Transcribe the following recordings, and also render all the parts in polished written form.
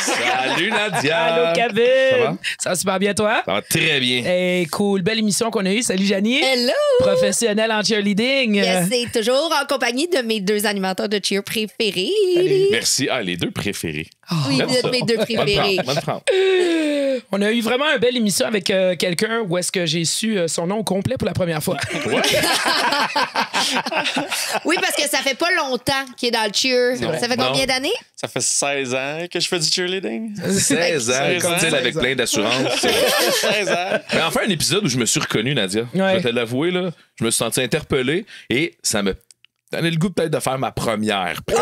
Salut Nadia! Allô, Kevin! Ça va? Ça va super bien, toi? Ça va très bien. Hey, cool. Belle émission qu'on a eue. Salut, Janie. Hello! Professionnelle en cheerleading. Yes, c'est toujours en compagnie de mes deux animateurs de cheer préférés. Merci. Ah, les deux préférés. Oui, J'aime vous êtes ça. mes deux préférés. Bonne France. On a eu vraiment une belle émission avec quelqu'un où est-ce que j'ai su son nom au complet pour la première fois. Oui, parce que ça fait pas longtemps qu'il est dans le cheer. Non. Ça fait combien Non. d'années? Ça fait 16 ans que je fais du cheerleading. 16 ans, 16 comme ans. tu sais, avec plein d'assurance. 16 ans. Mais enfin, un épisode où je me suis reconnu, Nadia. Ouais. Je vais te l'avouer, là. Je me suis senti interpellé et ça me donnait le goût peut-être de faire ma première. Peut-être.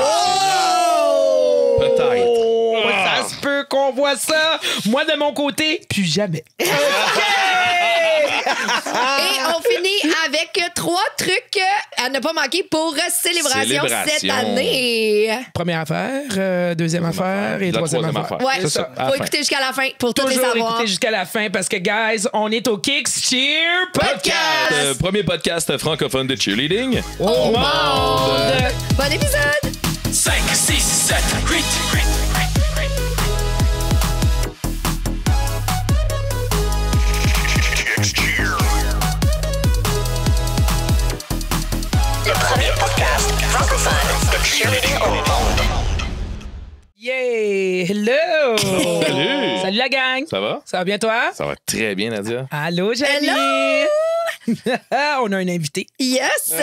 Oh, ça se peut qu'on voit ça. Moi, de mon côté, plus jamais. Et on finit avec 3 trucs à ne pas manquer pour célébration cette année. Première affaire, deuxième affaire et La troisième affaire. affaire. Ouais, C'est ça, à la faut fin. écouter jusqu'à la fin pour tout les Toujours savoir. écouter jusqu'à la fin parce que, guys, on est au Kicks Cheer Podcast. Premier podcast francophone de cheerleading. Au monde. Bon épisode! 5, 6, 7, 8. Le premier podcast francophone de cheerleading au monde. Yeah! Hello! Salut! Salut la gang! Ça va? Ça va bien, toi? Ça va très bien, Nadia. Allô, Janie! Hello! On a un invité. Yes!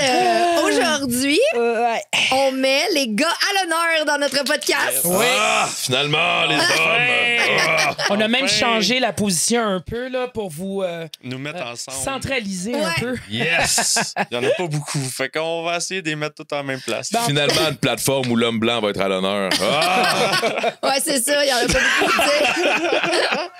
Aujourd'hui, Ouais. on met les gars à l'honneur dans notre podcast. Ah, finalement, les hommes! Ah. On a même Enfin. changé la position un peu là, pour vous Nous mettre ensemble. centraliser un Ouais. peu. Yes! Il n'y en a pas beaucoup. Fait qu'on va essayer de les mettre tous en même place. Bon. Finalement, une plateforme où l'homme blanc va être à l'honneur. Ah! Ouais, c'est ça, il y en a pas beaucoup de dire.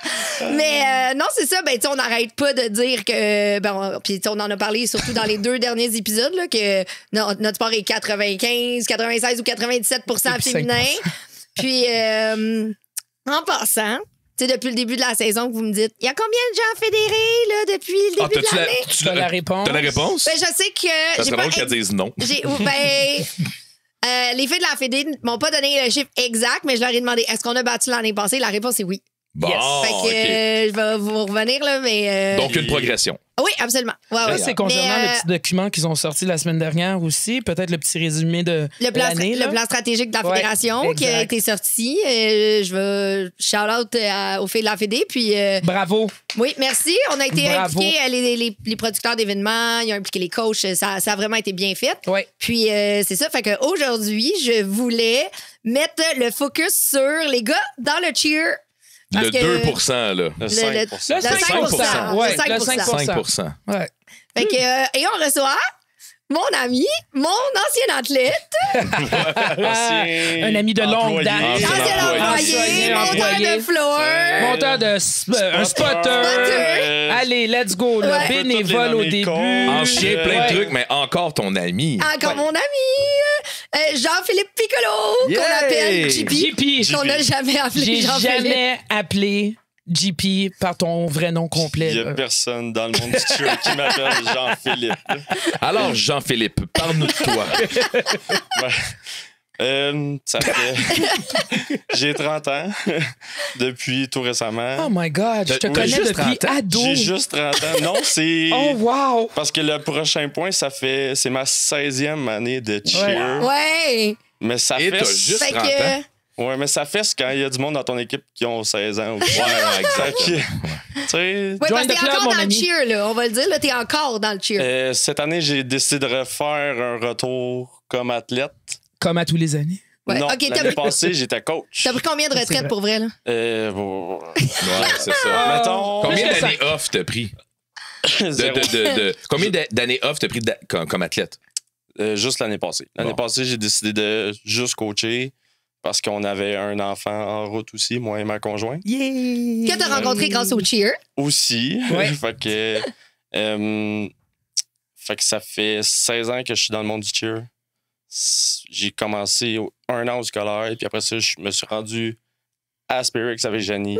Mais non, c'est ça, ben, tu sais, on n'arrête pas de dire que. Puis, tu sais, on en a parlé surtout dans les 2 derniers épisodes, là, que notre sport est 95, 96 ou 97 féminin. Puis, en passant, tu sais, depuis le début de la saison, que vous me dites, il y a combien de gens fédérés, là, depuis le début de l'année? T'as la réponse? T'as la réponse? Ben, je sais que. Ça j'ai serait pas drôle qu'elle dise non. Les filles de la Fédé m'ont pas donné le chiffre exact, mais je leur ai demandé est-ce qu'on a battu l'année passée? La réponse est oui. Bon, Fait que OK. je vais vous revenir, là, mais. Donc, une progression. Oui, absolument. Ouais, Ça, ouais. c'est concernant Mais, le petit document qu'ils ont sorti la semaine dernière aussi. Peut-être le petit résumé de le plan, l'année. le plan stratégique de la Ouais, fédération qui a exact. été sorti. Je veux shout-out aux filles de la Fédé. Puis, Bravo. oui, merci. On a été Bravo. impliqués, les producteurs d'événements, ils ont impliqué les coachs. Ça a vraiment été bien fait. Ouais. Puis, c'est ça. Fait qu'aujourd'hui, je voulais mettre le focus sur les gars dans le cheer. Parce Le que 2 là. Le le 5 Le 5%. Ouais, Le 5%. le 5%. 5 Ouais. Fait que, et on reçoit mon ami, mon ancien athlète, Un ami de longue date. Ancien ancien employé. employé, monteur de floor. Monteur de un spotter. Spotter. Allez, let's go. Là. Ouais. Bénévole au début. Ancien, plein de Ouais. trucs, mais encore ton ami. Encore mon ami, Jean-Philippe Piccolo, Yeah. qu'on appelle JP. JP. Qu'on n'a jamais appelé J'ai Jean-Philippe. jamais appelé JP par ton vrai nom complet. Il n'y a là. personne dans le monde du cheer qui m'appelle Jean-Philippe. Alors, Jean-Philippe, parle-nous de toi. Ça fait. J'ai 30 ans depuis tout récemment. Oh my God, je te Oui, connais juste depuis 30 ans. ado. J'ai juste 30 ans. Non, c'est. Oh wow. Parce que le prochain point, c'est ma 16e année de cheer. Ouais. Mais ça Et fait. t'as juste Fait 30 ans. que, Ouais, mais ça fesse quand il y a du monde dans ton équipe qui ont 16 ans. Aussi. Ouais, exactement. Tu sais, ouais, Join parce the que t'es club, encore mon dans le ami. cheer, là. On va le dire, là, t'es encore dans le cheer. cette année, j'ai décidé de refaire un retour comme athlète. Comme à tous les années. Ouais. Non, Ok, t'as l'année pris- passée, j'étais coach. T'as pris combien de C'est retraites vrai. pour vrai, là? Bon, Ouais, c'est ça. mettons. Combien plus que d'années off t'as pris? Zéro. Combien d'années off t'as pris comme athlète? Juste l'année passée. L'année Bon. passée, j'ai décidé de juste coacher parce qu'on avait un enfant en route aussi, moi et ma conjointe. Que t'as rencontré grâce au cheer. Aussi. Ouais. Fait que ça fait 16 ans que je suis dans le monde du cheer. J'ai commencé 1 an au scolaire, puis après ça, je me suis rendu à Spirix avec Janie.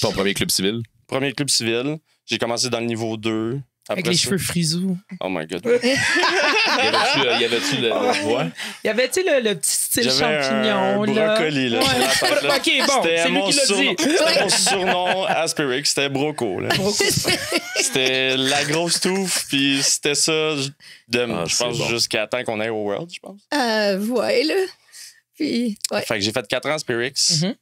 Ton premier club civil? Premier club civil. J'ai commencé dans le niveau 2. Avec Après les ça- cheveux frisous. Oh my God. Y avait-tu le. Ouais. Il y avait, tu sais, le petit style J'avais champignon. un là. brocoli, là, Ouais. sur la tête, là. OK, bon, C'était c'est lui mon qui l'a surnom. dit. C'était mon surnom Aspirix, c'était Broco. Là. C'était la grosse touffe, puis c'était ça, je c'est pense, bon. jusqu'à temps qu'on aille au World, je pense. Ouais, là. Puis, ouais. Fait que j'ai fait 4 ans Aspirix. Mhm.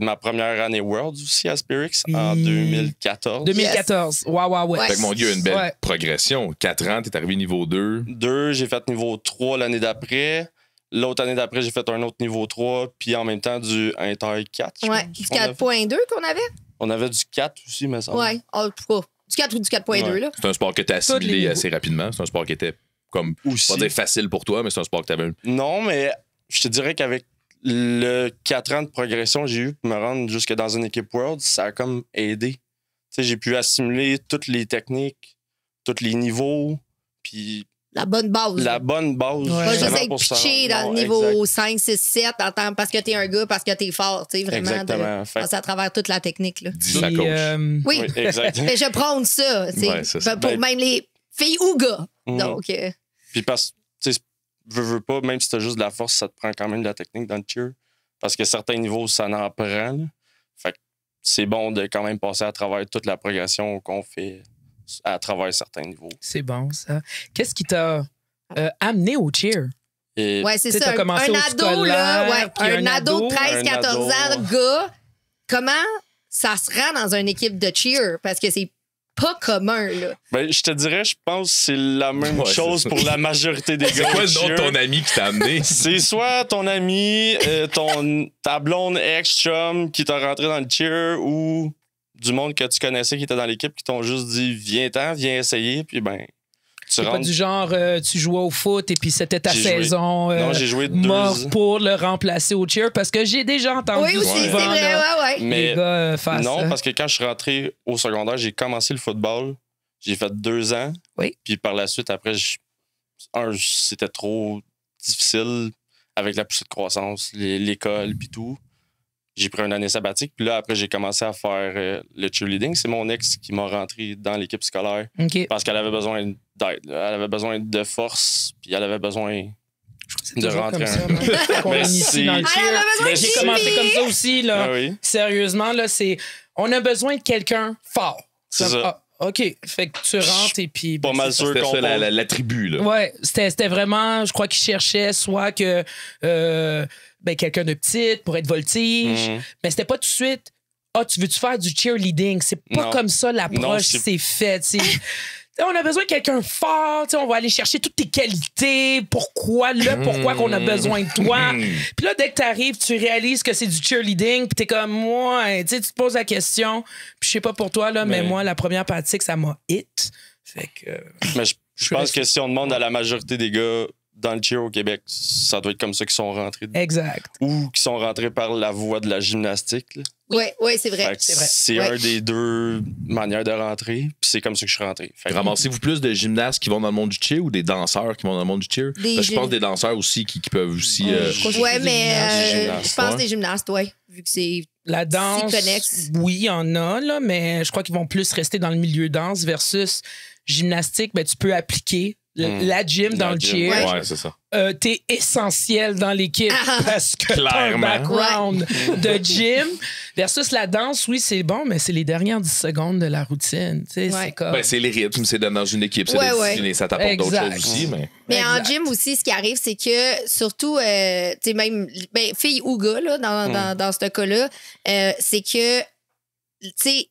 Ma première année World aussi Aspirix en 2014. 2014. Ouais. Ouais. Fait que mon Dieu, une belle Ouais. progression. 4 ans, t'es arrivé niveau 2. 2, j'ai fait niveau 3 l'année d'après. L'autre année d'après, j'ai fait un autre niveau 3, puis en même temps du Inter 4. je Ouais. pense Du qu'on avait. 4.2 qu'on avait? On avait du 4 aussi, me semble. Ouais. En tout cas, du 4 ou du 4.2, Ouais. là. C'est un sport que t'as Tous les assimilé niveaux. assez rapidement. C'est un sport qui était comme. Aussi. Pas dire facile pour toi, mais c'est un sport que t'avais. Non, mais je te dirais qu'avec le 4 ans de progression que j'ai eu pour me rendre jusque dans une équipe World, ça a comme aidé. Tu sais, j'ai pu assimiler toutes les techniques, tous les niveaux, puis La bonne base. la bonne base. Ouais. Pas juste justement, être pour se pitché rendre- dans non, le niveau exact. 5, 6, 7 parce que t'es un gars, parce que t'es fort, tu sais, vraiment. Exactement. Fait que- Passer à travers toute la technique, là. Dis la Puis, coach. Oui. Oui, exact. Mais je prône ça, tu sais. Ouais, c'est ça. Pour Ben- même les filles ou gars. Mhm. Donc, Puis parce que, tu sais, veux pas, même si t'as juste de la force, ça te prend quand même de la technique dans le cheer. Parce que certains niveaux, ça en prend. Là. Fait que c'est bon de quand même passer à travers toute la progression qu'on fait à travers certains niveaux. c'est bon, ça. Qu'est-ce qui t'a amené au cheer? Et ouais, c'est Tu sais, ça. t'as commencé Un au ado, scolaire, là, ouais, puis un ado de un 13, 14 ado. ans, gars, comment ça se rend dans une équipe de cheer? Parce que c'est pas commun, là. ben, je te dirais, je pense que c'est la même Ouais, chose c'est ça. pour la majorité des C'est gars. quoi au le nom de cheer. ton ami qui t'a amené? C'est soit ton ami, ta blonde ex-chum qui t'a rentré dans le cheer ou du monde que tu connaissais qui était dans l'équipe qui t'ont juste dit viens-t'en, viens essayer, puis ben, tu C'est pas rentres. du genre, tu jouais au foot et puis c'était ta J'ai joué- saison Non, j'ai joué 2 morte pour le remplacer au cheer parce que j'ai déjà entendu Oui, aussi, c'est souvent vrai, là, ouais. Mais les gars faire non, ça. parce que quand je suis rentré au secondaire, j'ai commencé le football. J'ai fait 2 ans. Oui. Puis par la suite, après, c'était trop difficile avec la poussée de croissance, l'école, puis tout. J'ai pris une année sabbatique. Puis là, après, j'ai commencé à faire le cheerleading. C'est mon ex qui m'a rentré dans l'équipe scolaire OK. parce qu'elle avait besoin d'aide. là. Elle avait besoin de force, puis elle avait besoin C'est de toujours rentrer comme un ça, peu. moi, qu'on Mais initie c'est- dans le Elle cheer. avait besoin Mais de J'ai c'est- commencé comme suivi. ça aussi, là. Ah oui. Sérieusement, là, c'est... On a besoin de quelqu'un fort. C'est Comme, ça. ah, OK. Fait que tu rentres et puis... Pas ben, mal c'est ça. sûr C'était qu'on ça, parle- la tribu, là. Ouais, c'était vraiment... Je crois qu'il cherchait soit que... quelqu'un de petite pour être voltige. Mhm. Mais c'était pas tout de suite... Ah, tu veux-tu faire du cheerleading? C'est pas Non. comme ça Non, l'approche, c'est- c'est fait. tu sais. On a besoin de quelqu'un fort, tu sais, on va aller chercher toutes tes qualités, pourquoi qu'on a besoin de toi. Puis là, dès que t'arrives, tu réalises que c'est du cheerleading, puis t'es comme, ouais, tu sais, tu te poses la question, puis je sais pas pour toi, là, mais Mais- moi, la première pratique, ça m'a hit. Fait que... Mais je Je pense reste- que si on demande à la majorité des gars dans le cheer au Québec, ça doit être comme ça qu'ils sont rentrés. Exact. Ou qui sont rentrés par la voie de la gymnastique. là. Oui, c'est vrai. Fait que c'est vrai. c'est Ouais. un des 2 manières de rentrer, puis c'est comme ça que je suis rentré. Fait que- Ramassez-vous plus de gymnastes qui vont dans le monde du cheer ou des danseurs qui vont dans le monde du cheer? Des Parce que je pense gym- des danseurs aussi qui peuvent aussi. Je crois que Ouais, c'est des mais gymnastes, je pense ouais. des gymnastes, oui. Vu que c'est. La danse, connexe. oui, il y en a, là, mais je crois qu'ils vont plus rester dans le milieu danse versus gymnastique. Ben, tu peux appliquer la gym dans le gym. cheer. Ouais, c'est ça. T'es essentiel dans l'équipe Ah. parce que t'as un Clairement. background de gym. Versus la danse, oui, c'est bon, mais c'est les dernières 10 secondes de la routine. Tu sais, Ouais. c'est comme... Ben, c'est les rythmes, c'est dans une équipe, c'est Ouais, des ouais. disciplines et ça t'apporte d'autres Exact. choses aussi. Mais... Mais en Exact. gym aussi, ce qui arrive, c'est que surtout, tu sais, même fille ou gars, là, dans ce cas-là, c'est que, tu sais,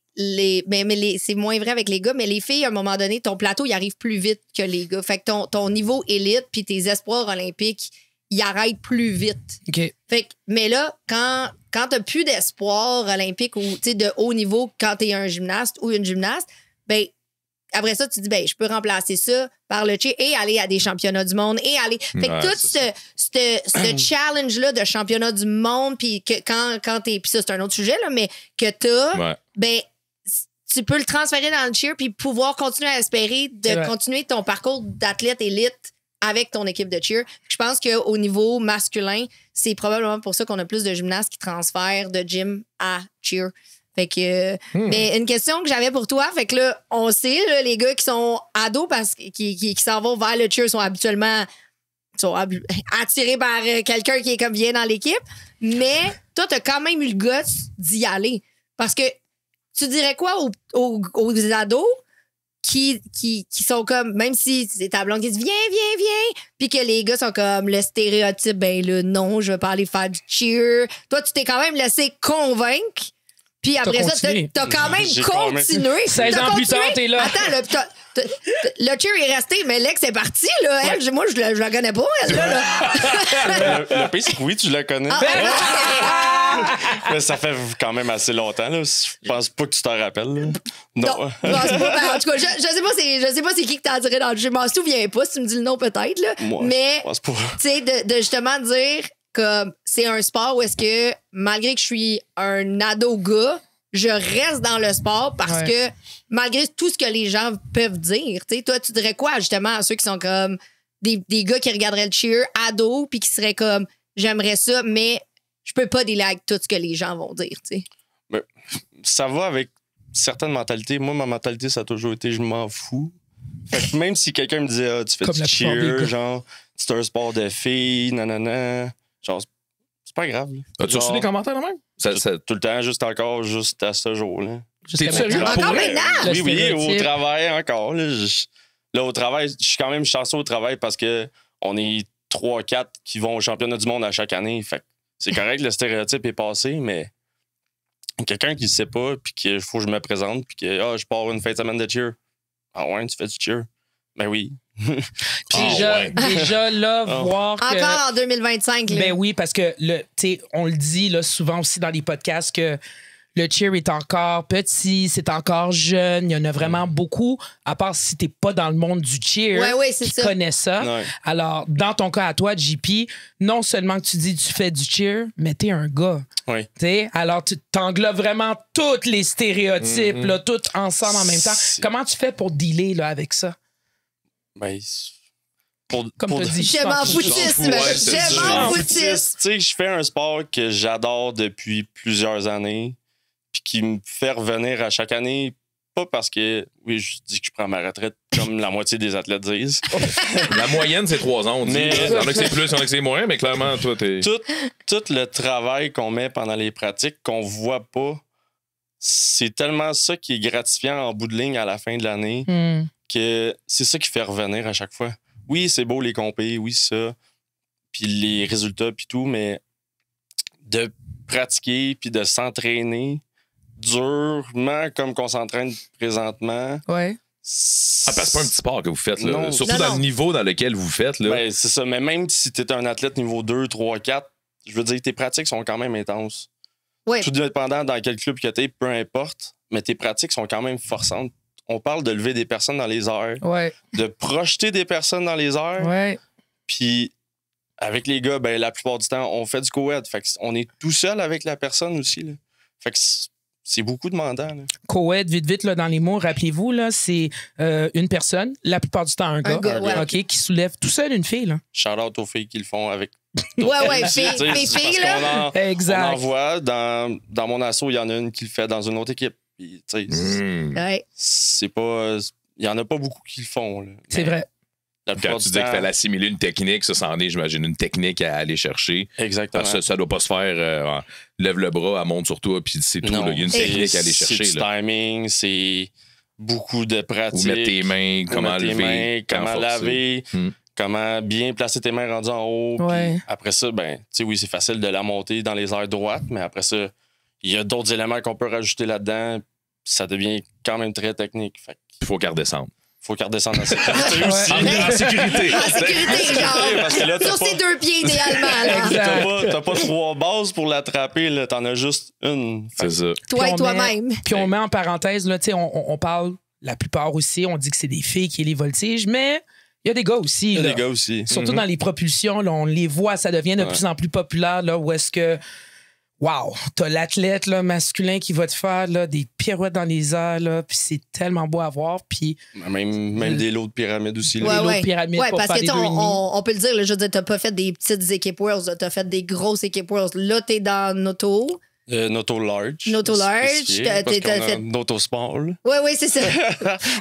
c'est moins vrai avec les gars, mais les filles, à un moment donné, ton plateau, il arrive plus vite que les gars. Fait que ton niveau élite puis tes espoirs olympiques, ils arrêtent plus vite. OK. Fait que, mais là, quand t'as plus d'espoir olympique ou tu sais, de haut niveau quand t'es un gymnaste ou une gymnaste, ben après ça, tu dis, ben je peux remplacer ça par le cheer et aller à des championnats du monde et aller. Fait que Ouais, tout c'est ce challenge-là de championnat du monde, puis que quand t'es. Puis ça, c'est un autre sujet, là, mais que t'as, Ouais. ben tu peux le transférer dans le cheer puis pouvoir continuer à espérer C'est vrai. de continuer ton parcours d'athlète élite avec ton équipe de cheer. Je pense qu'au niveau masculin, c'est probablement pour ça qu'on a plus de gymnastes qui transfèrent de gym à cheer. Fait que, mais une question que j'avais pour toi, fait que là, on sait, là, les gars qui sont ados parce qui s'en vont vers le cheer sont habituellement attirés par quelqu'un qui est comme bien dans l'équipe. Mais toi, t'as quand même eu le guts d'y aller. Parce que tu dirais quoi aux ados qui sont comme, même si c'est ta blonde qui dit viens, puis que les gars sont comme le stéréotype, ben là, non, je vais pas aller faire du cheer. Toi, tu t'es quand même laissé convaincre. Puis après ça, t'as quand même continué. 16 ans plus tard, t'es là. Attends, le cheer est resté, mais l'ex est parti. Là. Elle, moi, je la connais pas, elle. Là. Le pire, c'est que oui, tu la connais. Mais ça fait quand même assez longtemps. Là. Je pense pas que tu t'en rappelles. Là. Non. C'est pas, en tout cas, je sais pas c'est qui que t'as attiré dans le jeu. Je m'en souviens pas. Si tu me dis le nom, peut-être. Là. Moi, mais, je pense pas. Tu sais, de justement dire que c'est un sport où est-ce que, malgré que je suis un ado-gars, je reste dans le sport parce que, malgré tout ce que les gens peuvent dire, tu sais, toi, tu dirais quoi, justement, à ceux qui sont comme des gars qui regarderaient le cheer, ados, puis qui seraient comme, j'aimerais ça, mais je peux pas dealer avec tout ce que les gens vont dire, tu sais. Mais ça va avec certaines mentalités. Moi, ma mentalité, ça a toujours été je m'en fous. Fait que même si quelqu'un me disait tu fais du cheer, genre, c'est un sport de filles, nanana, genre, c'est pas grave. As-tu reçu des commentaires de même? Tout le temps, juste à ce jour-là. T'es sérieux? Encore maintenant? Oui, au travail encore. Là, au travail, je suis quand même chanceux au travail parce que on est 3-4 qui vont au championnat du monde à chaque année. Fait que c'est correct, le stéréotype est passé, mais quelqu'un qui ne sait pas, puis qu'il faut que je me présente, puis que je pars une fin de semaine de cheer. Ah ouais, tu fais du cheer? Ben oui. Déjà là, voir que... Encore en 2025. Là. Ben oui, parce que on le dit là, souvent aussi dans les podcasts que le cheer est encore petit, c'est encore jeune. Il y en a vraiment beaucoup, à part si t'es pas dans le monde du cheer, qui connaît ça. Ouais. Alors, dans ton cas à toi, JP, non seulement que tu dis tu fais du cheer, mais t'es un gars. Oui. T'sais? Alors, tu t'englobes vraiment tous les stéréotypes, là, tout ensemble en même temps. Comment tu fais pour dealer là, avec ça? Ben, Comme tu as dit, je m'en foutisse. Je m'en foutisse. Tu sais, je fais un sport que j'adore depuis plusieurs années, puis qui me fait revenir à chaque année. Pas parce que, oui, je dis que je prends ma retraite comme la moitié des athlètes disent. La moyenne, c'est 3 ans. On dit. Mais- Il y en a que c'est plus, il y en a que c'est moins, mais clairement, toi, t'es. Tout le travail qu'on met pendant les pratiques, qu'on voit pas, c'est tellement ça qui est gratifiant en bout de ligne à la fin de l'année que c'est ça qui fait revenir à chaque fois. Oui, c'est beau les compés, oui, ça, puis les résultats, puis tout, mais de pratiquer puis de s'entraîner durement comme qu'on s'entraîne présentement. Ouais. Ah, parce que c'est pas un petit sport que vous faites, là. Non. Surtout Non, dans non. le niveau dans lequel vous faites, là. Ben, c'est ça. Mais même si tu es un athlète niveau 2, 3, 4, je veux dire, tes pratiques sont quand même intenses. Ouais. Tout dépendant dans quel club que tu es, peu importe, mais tes pratiques sont quand même forçantes. On parle de lever des personnes dans les airs, Ouais. de projeter des personnes dans les airs. Ouais. Puis avec les gars, ben, la plupart du temps, on fait du co-ed. Fait qu'on est tout seul avec la personne aussi. Là. Fait que c'est beaucoup demandant. Là. Co-ed, vite, là, dans les mots, rappelez-vous, là, c'est une personne, la plupart du temps un gars, ouais. OK, qui soulève tout seul une fille. Là. Shout-out aux filles qui le font avec. Ouais, Tu sais, mes c'est filles, parce là. qu'on Exact. en voit. Dans mon asso, il y en a une qui le fait dans une autre équipe. Puis, tu sais, Ouais. c'est pas. Il y en a pas beaucoup qui le font. Là. C'est Mais vrai. La plupart Quand tu du dis qu'il temps- fallait assimiler une technique, ça c'en est, j'imagine, une technique à aller chercher. Exactement. Parce que ça doit pas se faire lève le bras, elle monte sur toi, puis c'est tout. Non. Là. Il y a une technique à aller C'est chercher. du Là. timing, c'est beaucoup de Ou pratiques. mettre tes mains, comment mettre tes lever, mains, quand comment forcer. laver, Hmm. comment bien placer tes mains rendues en haut. Puis Ouais. après ça, ben, tu sais, oui, c'est facile de la monter dans les airs droites, mais après ça, il y a d'autres éléments qu'on peut rajouter là-dedans. Ça devient quand même très technique. Fait Il faut qu'elle redescende. faut qu'elle redescende en sécurité aussi. En sécurité. En sécurité, genre. Parce que là, t'as Sur pas- ses 2 pieds, idéalement. Là. Exact. T'as pas 3 bases pour l'attraper, là. T'en as juste une. Fait C'est ça. Toi Puis et on toi-même. Puis on met en parenthèse, là, tu sais, on parle, la plupart aussi, on dit que c'est des filles qui les voltigent, mais il y a des gars aussi. il y a là. des gars aussi. Surtout dans les propulsions, là, on les voit, ça devient de plus en plus populaire, là, où est-ce que, wow, t'as l'athlète là, masculin qui va te faire là, des pirouettes dans les airs, là, puis c'est tellement beau à voir, puis Même des lots de pyramide aussi. là. Ouais, l'autre ouais. pyramide Ouais, pour parce faire que des tu sais, 2,5. on peut le dire, là, je veux dire, t'as pas fait des petites équipes Worlds, là, t'as fait des grosses équipes Worlds. Là, t'es dans notre auto. Noto large. Noto large, spécifié, t'as parce qu'on a fait- Noto small. Oui, c'est ça.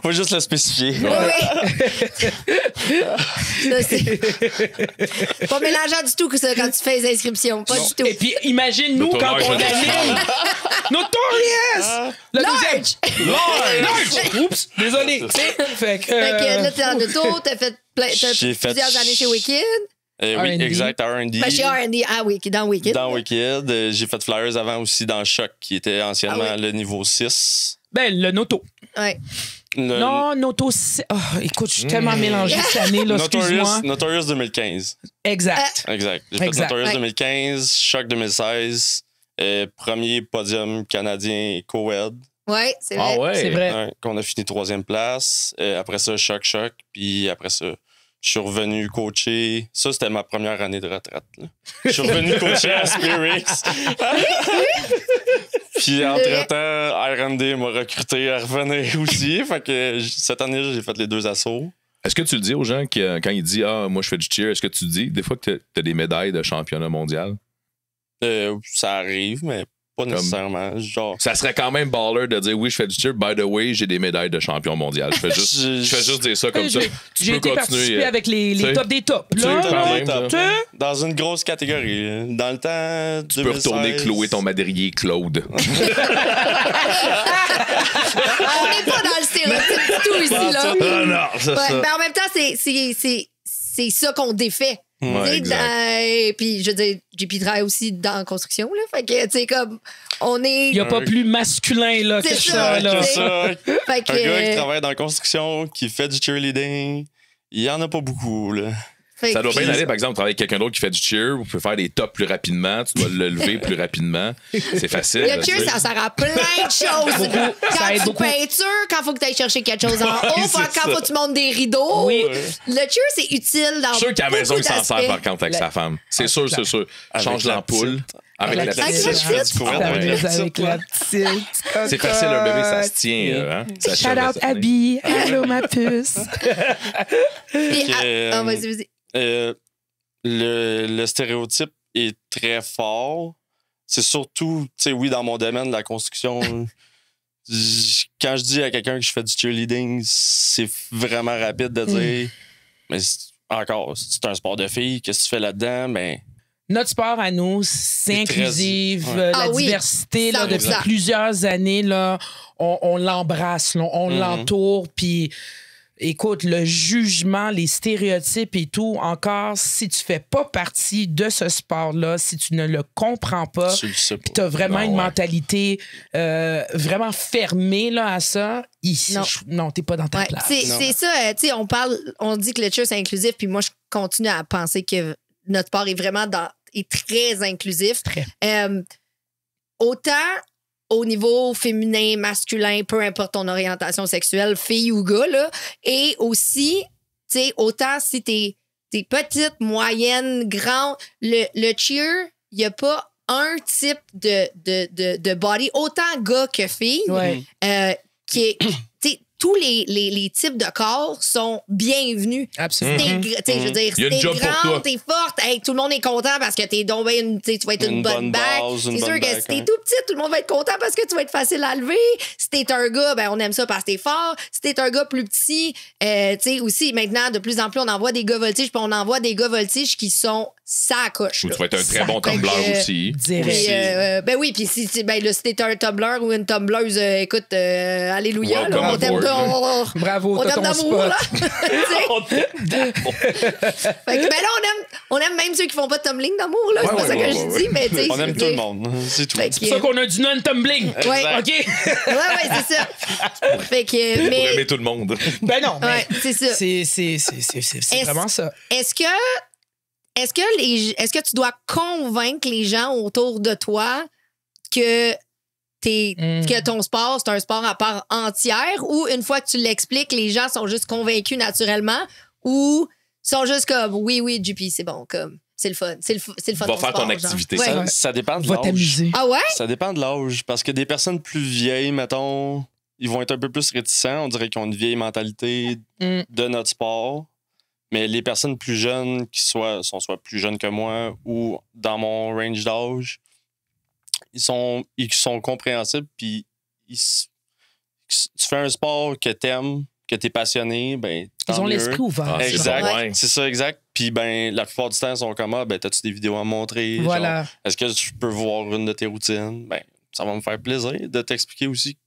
Faut juste le spécifier. Oui. Ça, c'est pas mélangeant du tout que ça quand tu fais les inscriptions. Pas du tout. Et puis, imagine, nous, quand Notorious. on anime Notorious! Le Large! deuxième. Large! Oups, désolé. Tu sais, fait que. Fait que là, t'es en auto, t'as fait J'ai fait plusieurs années chez Wicked. Oui, R&D. exact, R&D. Ben, chez R&D, dans Wicked. Dans Wicked. J'ai fait Flyers avant aussi dans Choc, qui était anciennement Ah oui. le niveau 6. Ben, le Noto. Ouais. Non, Noto. Oh, écoute, je suis tellement mélangé cette année, là, excuse-moi. Notorious 2015. Exact. Exact. J'ai fait Exact. Notorious Ouais. 2015, Choc 2016, premier podium canadien co-ed. Ouais, c'est vrai. Ah ouais? C'est vrai. Ouais, qu'on a fini 3e place. Après ça, Choc. Puis après ça, je suis revenu coacher. Ça, c'était ma première année de retraite. Là. Je suis revenu coacher à Spirix. Puis entre-temps, R&D m'a recruté à revenir aussi. Fait que cette année, j'ai fait les 2 assauts. Est-ce que tu le dis aux gens quand ils disent ah, moi je fais du cheer, est-ce que tu dis des fois que tu as des médailles de championnat mondial? Ça arrive, mais pas nécessairement. Genre, Ça serait quand même baller de dire oui, je fais du cheer. By the way, j'ai des médailles de champion mondial. Je fais juste dire ça comme ça. Tu J'ai peux été continuer. participer avec les tu sais, tops des tops. tu sais, Là, quand là, même, top. là. Dans une grosse catégorie. Là. Dans le temps, Tu peux retourner clouer ton madrier Claude. On n'est pas dans le stéréotype du tout ici, là. Ah non, c'est Ouais, ça. mais en même temps, c'est ça qu'on défait. Ouais, Tu sais, exact. puis, je veux dire, JP travaille aussi dans la construction, là. Fait que, tu sais, comme, on est. il n'y a pas plus masculin là, que C'est ça. ça, Là. C'est ça. Fait que, Un gars qui travaille dans la construction, qui fait du cheerleading, il y en a pas beaucoup. Là. fait Ça doit que- bien aller, par exemple, travailler avec quelqu'un d'autre qui fait du cheer, vous pouvez faire des tops plus rapidement, tu dois le lever plus rapidement. C'est facile. Le cheer, tu sais. ça sert à plein de choses. Ça Quand aide tu beaucoup. peintures, quand il faut que tu ailles chercher quelque chose en haut, c'est quand faut que tu montes des rideaux. Oui. Le cheer, c'est utile dans Je suis sûr qu'à la maison, beaucoup il s'en sert d'aspects. par contre avec sa femme. C'est sûr, c'est sûr. Avec Change la l'ampoule. petite. Avec la Avec la petite. petite. Je fais du courant Ah, avec ouais. la Avec petite. la petite. C'est facile, un bébé, ça se tient. Hein? Ça Shout achève out cette année. Abby. Allô, ma puce. Puis, que, ah, vas-y. Le stéréotype est très fort. C'est surtout, tu sais, oui, dans mon domaine de la construction. Quand je dis à quelqu'un que je fais du cheerleading, c'est vraiment rapide de dire, mais encore, c'est un sport de filles, qu'est-ce que tu fais là-dedans? Mais Notre sport à nous, c'est C'est très- inclusif. ouais. La Ah oui, diversité, là, depuis 100%. plusieurs années, là, on l'embrasse, là, on l'entoure. Puis, écoute, le jugement, les stéréotypes et tout, encore, si tu fais pas partie de ce sport-là, si tu ne le comprends pas, tu le sais puis pas. tu as vraiment Non, une ouais. mentalité vraiment fermée là, à ça, ici, non, t'es pas dans ta Ouais, place. c'est ça, tu sais, on dit que le cheer, c'est inclusif, puis moi, je continue à penser que notre sport est vraiment est très inclusif. Très. Autant au niveau féminin, masculin, peu importe ton orientation sexuelle, fille ou gars, là, et aussi, tu sais, autant si t'es petite, moyenne, grande, le cheer, il n'y a pas un type de body, autant gars que fille, Ouais. qui est, tu sais, tous les types de corps sont bienvenus. Absolument. Tu sais, je veux dire, Il y a une si t'es job pour toi. grande, t'es forte, hey, tout le monde est content parce que t'es donc ben tu vas être une bonne back. base, une C'est sûr bonne que back, si t'es hein. tout petit, tout le monde va être content parce que tu vas être facile à lever. Si t'es un gars, ben on aime ça parce que t'es fort. Si t'es un gars plus petit, tu sais, aussi, maintenant, de plus en plus, on envoie des gars voltiges, puis on envoie des gars voltiges qui sont sacoches. Ou tu vas être un très Ça bon fait tumbleur que- aussi. Direct. Puis, ben oui, puis si t'es un tumbler ou une tumbleuse, écoute, alléluia, là, Welcome on t'aime aboard. Bravo, on t'as t'aime ton d'amour, là. spot. Tu sais. Fait que, ben là, on aime même ceux qui font pas de tumbling d'amour, là. C'est Ouais, pas ça ouais, que ouais, je dis, mais tu sais. On je aime veux tout le dire- monde, c'est tout. Fait que- C'est ça qu'on a du non-tumbling. Exact. OK? Ouais, c'est ça. Fait que, Pour mais, aimer tout le monde. Ben non, mais ouais, c'est ça. c'est Est-ce- vraiment ça. Est-ce que tu dois convaincre les gens autour de toi que que ton sport, c'est un sport à part entière, ou une fois que tu l'expliques, les gens sont juste convaincus naturellement, ou sont juste comme oui, JP, c'est bon, comme c'est le fun. C'est le fun. Va ton faire sport, ton genre. activité. Ouais. Ça dépend de Va l'âge. t'amuser. Ah ouais? Ça dépend de l'âge. Parce que des personnes plus vieilles, mettons, ils vont être un peu plus réticents. On dirait qu'ils ont une vieille mentalité de notre sport. Mais les personnes plus jeunes, sont soit plus jeunes que moi ou dans mon range d'âge, ils sont compréhensibles, puis tu fais un sport que t'aimes, que t'es passionné, ben Ils ont mieux. l'esprit ouvert. Ah, Exact, ouais. c'est ça, exact. Puis ben la plupart du temps, ils sont comme ben t'as-tu des vidéos à montrer? Voilà. Genre, est-ce que je peux voir une de tes routines? Ben ça va me faire plaisir de t'expliquer aussi.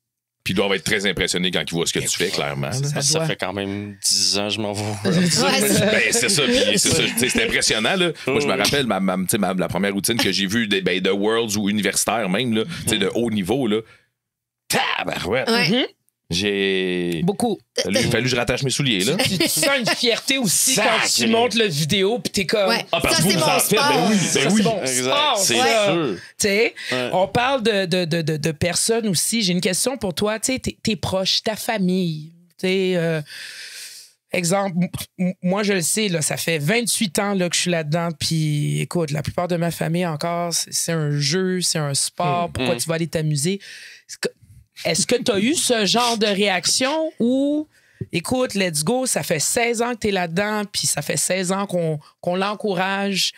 Puis ils doivent être très impressionnés quand ils voient ce que tu fais, clairement. là. Ça doit. fait quand même 10 ans que je m'en vais. Ouais, c'est- Ben, c'est ça, puis c'est ça. Tu sais, c'est impressionnant, là. Moi, je me rappelle la première routine que j'ai vue de Worlds ou universitaire même, là, tu sais, de haut niveau, là. Tabarouette! Ouais. J'ai. Beaucoup. Il a fallu que je rattache mes souliers, là. Tu sens une fierté aussi quand tu montes le vidéo puis t'es comme... Ouais. Ah, parce Ça, que c'est vous mon en faites, sport. ben oui, Ça, ben c'est oui. bon Exact. sport, C'est ça. sûr. Tu sais, Ouais. on parle de personnes aussi. J'ai une question pour toi. Tu sais, tes proches, ta famille. Tu sais, exemple, moi, je le sais, là, ça fait 28 ans là, que je suis là-dedans. Puis, écoute, la plupart de ma famille encore, c'est un jeu, c'est un sport. Pourquoi tu vas aller t'amuser? Est-ce que tu as eu ce genre de réaction ou... Écoute, let's go, ça fait 16 ans que tu es là-dedans, puis ça fait 16 ans qu'on l'encourage,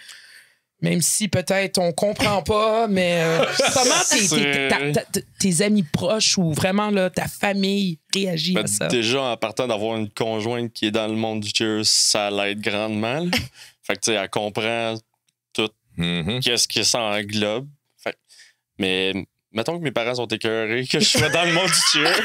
même si peut-être on comprend pas, mais comment tes amis proches ou vraiment là, ta famille réagit Ben, à ça? déjà, en partant d'avoir une conjointe qui est dans le monde du cheer, ça l'aide grandement. Là. Fait que, tu sais, elle comprend tout Mhm. qu'est-ce que ça englobe. Fait, mais mettons que mes parents sont écœurés, que je sois dans le monde du cheer.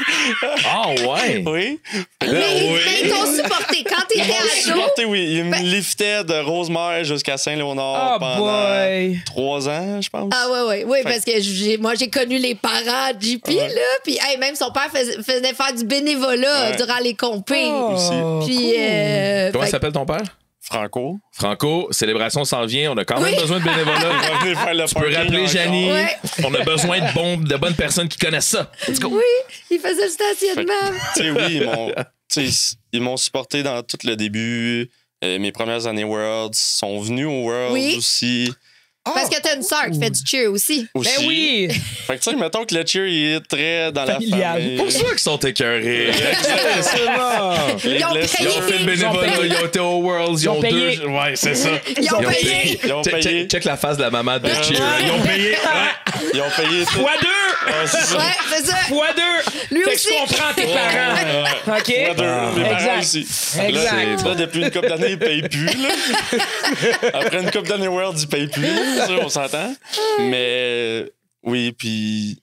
Ah, ouais! Oui. Mais ils t'ont supporté quand Ils t'étais m'ont ado. supporté, oui. Ils me liftaient de Rosemère jusqu'à Saint-Léonard Oh pendant boy! 3 ans, je pense. Ah oui, Fait- parce que moi j'ai connu les parents de JP, Ouais. là, puis hey, même son père faisait faire du bénévolat Ouais. durant les compés. Oh, Puis, cool. Comment fait- s'appelle ton père? Franco. Franco, célébration s'en vient. On a quand même Oui. besoin de bénévolat. On va venir faire le Tu peux parking rappeler encore. Janie. Ouais. On a besoin de bonnes personnes qui connaissent ça. Let's go. oui, il faisait le stationnement. Tu sais, oui, ils m'ont supporté dans tout le début. Mes premières années Worlds sont venus aux Worlds Oui. aussi. Parce que t'as une sœur qui fait du cheer aussi. Ben oui! Fait que tu sais, mettons que le cheer il est très dans Familial. la famille. C'est pour ça qu'ils sont écœurés. Exactement. Les Ils ont blessés. Ils ont fait le bénévolat, ils ont été aux Worlds, ils Ils ont ont payé. deux. Ouais, c'est ça. Ils ont payé. Ils ont payé. Check la face de la maman de Cheer. Ils ont payé. Ouais. Ils ont payé tout. Fois deux! Ouais, c'est ça. Ouais, c'est ça. Fois deux! Lui Fait que aussi. je comprends tes parents. OK? Fois deux. Mes parents Exact. aussi. Exact. Là, depuis une couple d'années, ils payent plus. Là. Après une couple d'années Worlds, ils payent plus. Ça, on s'entend. Mais oui, puis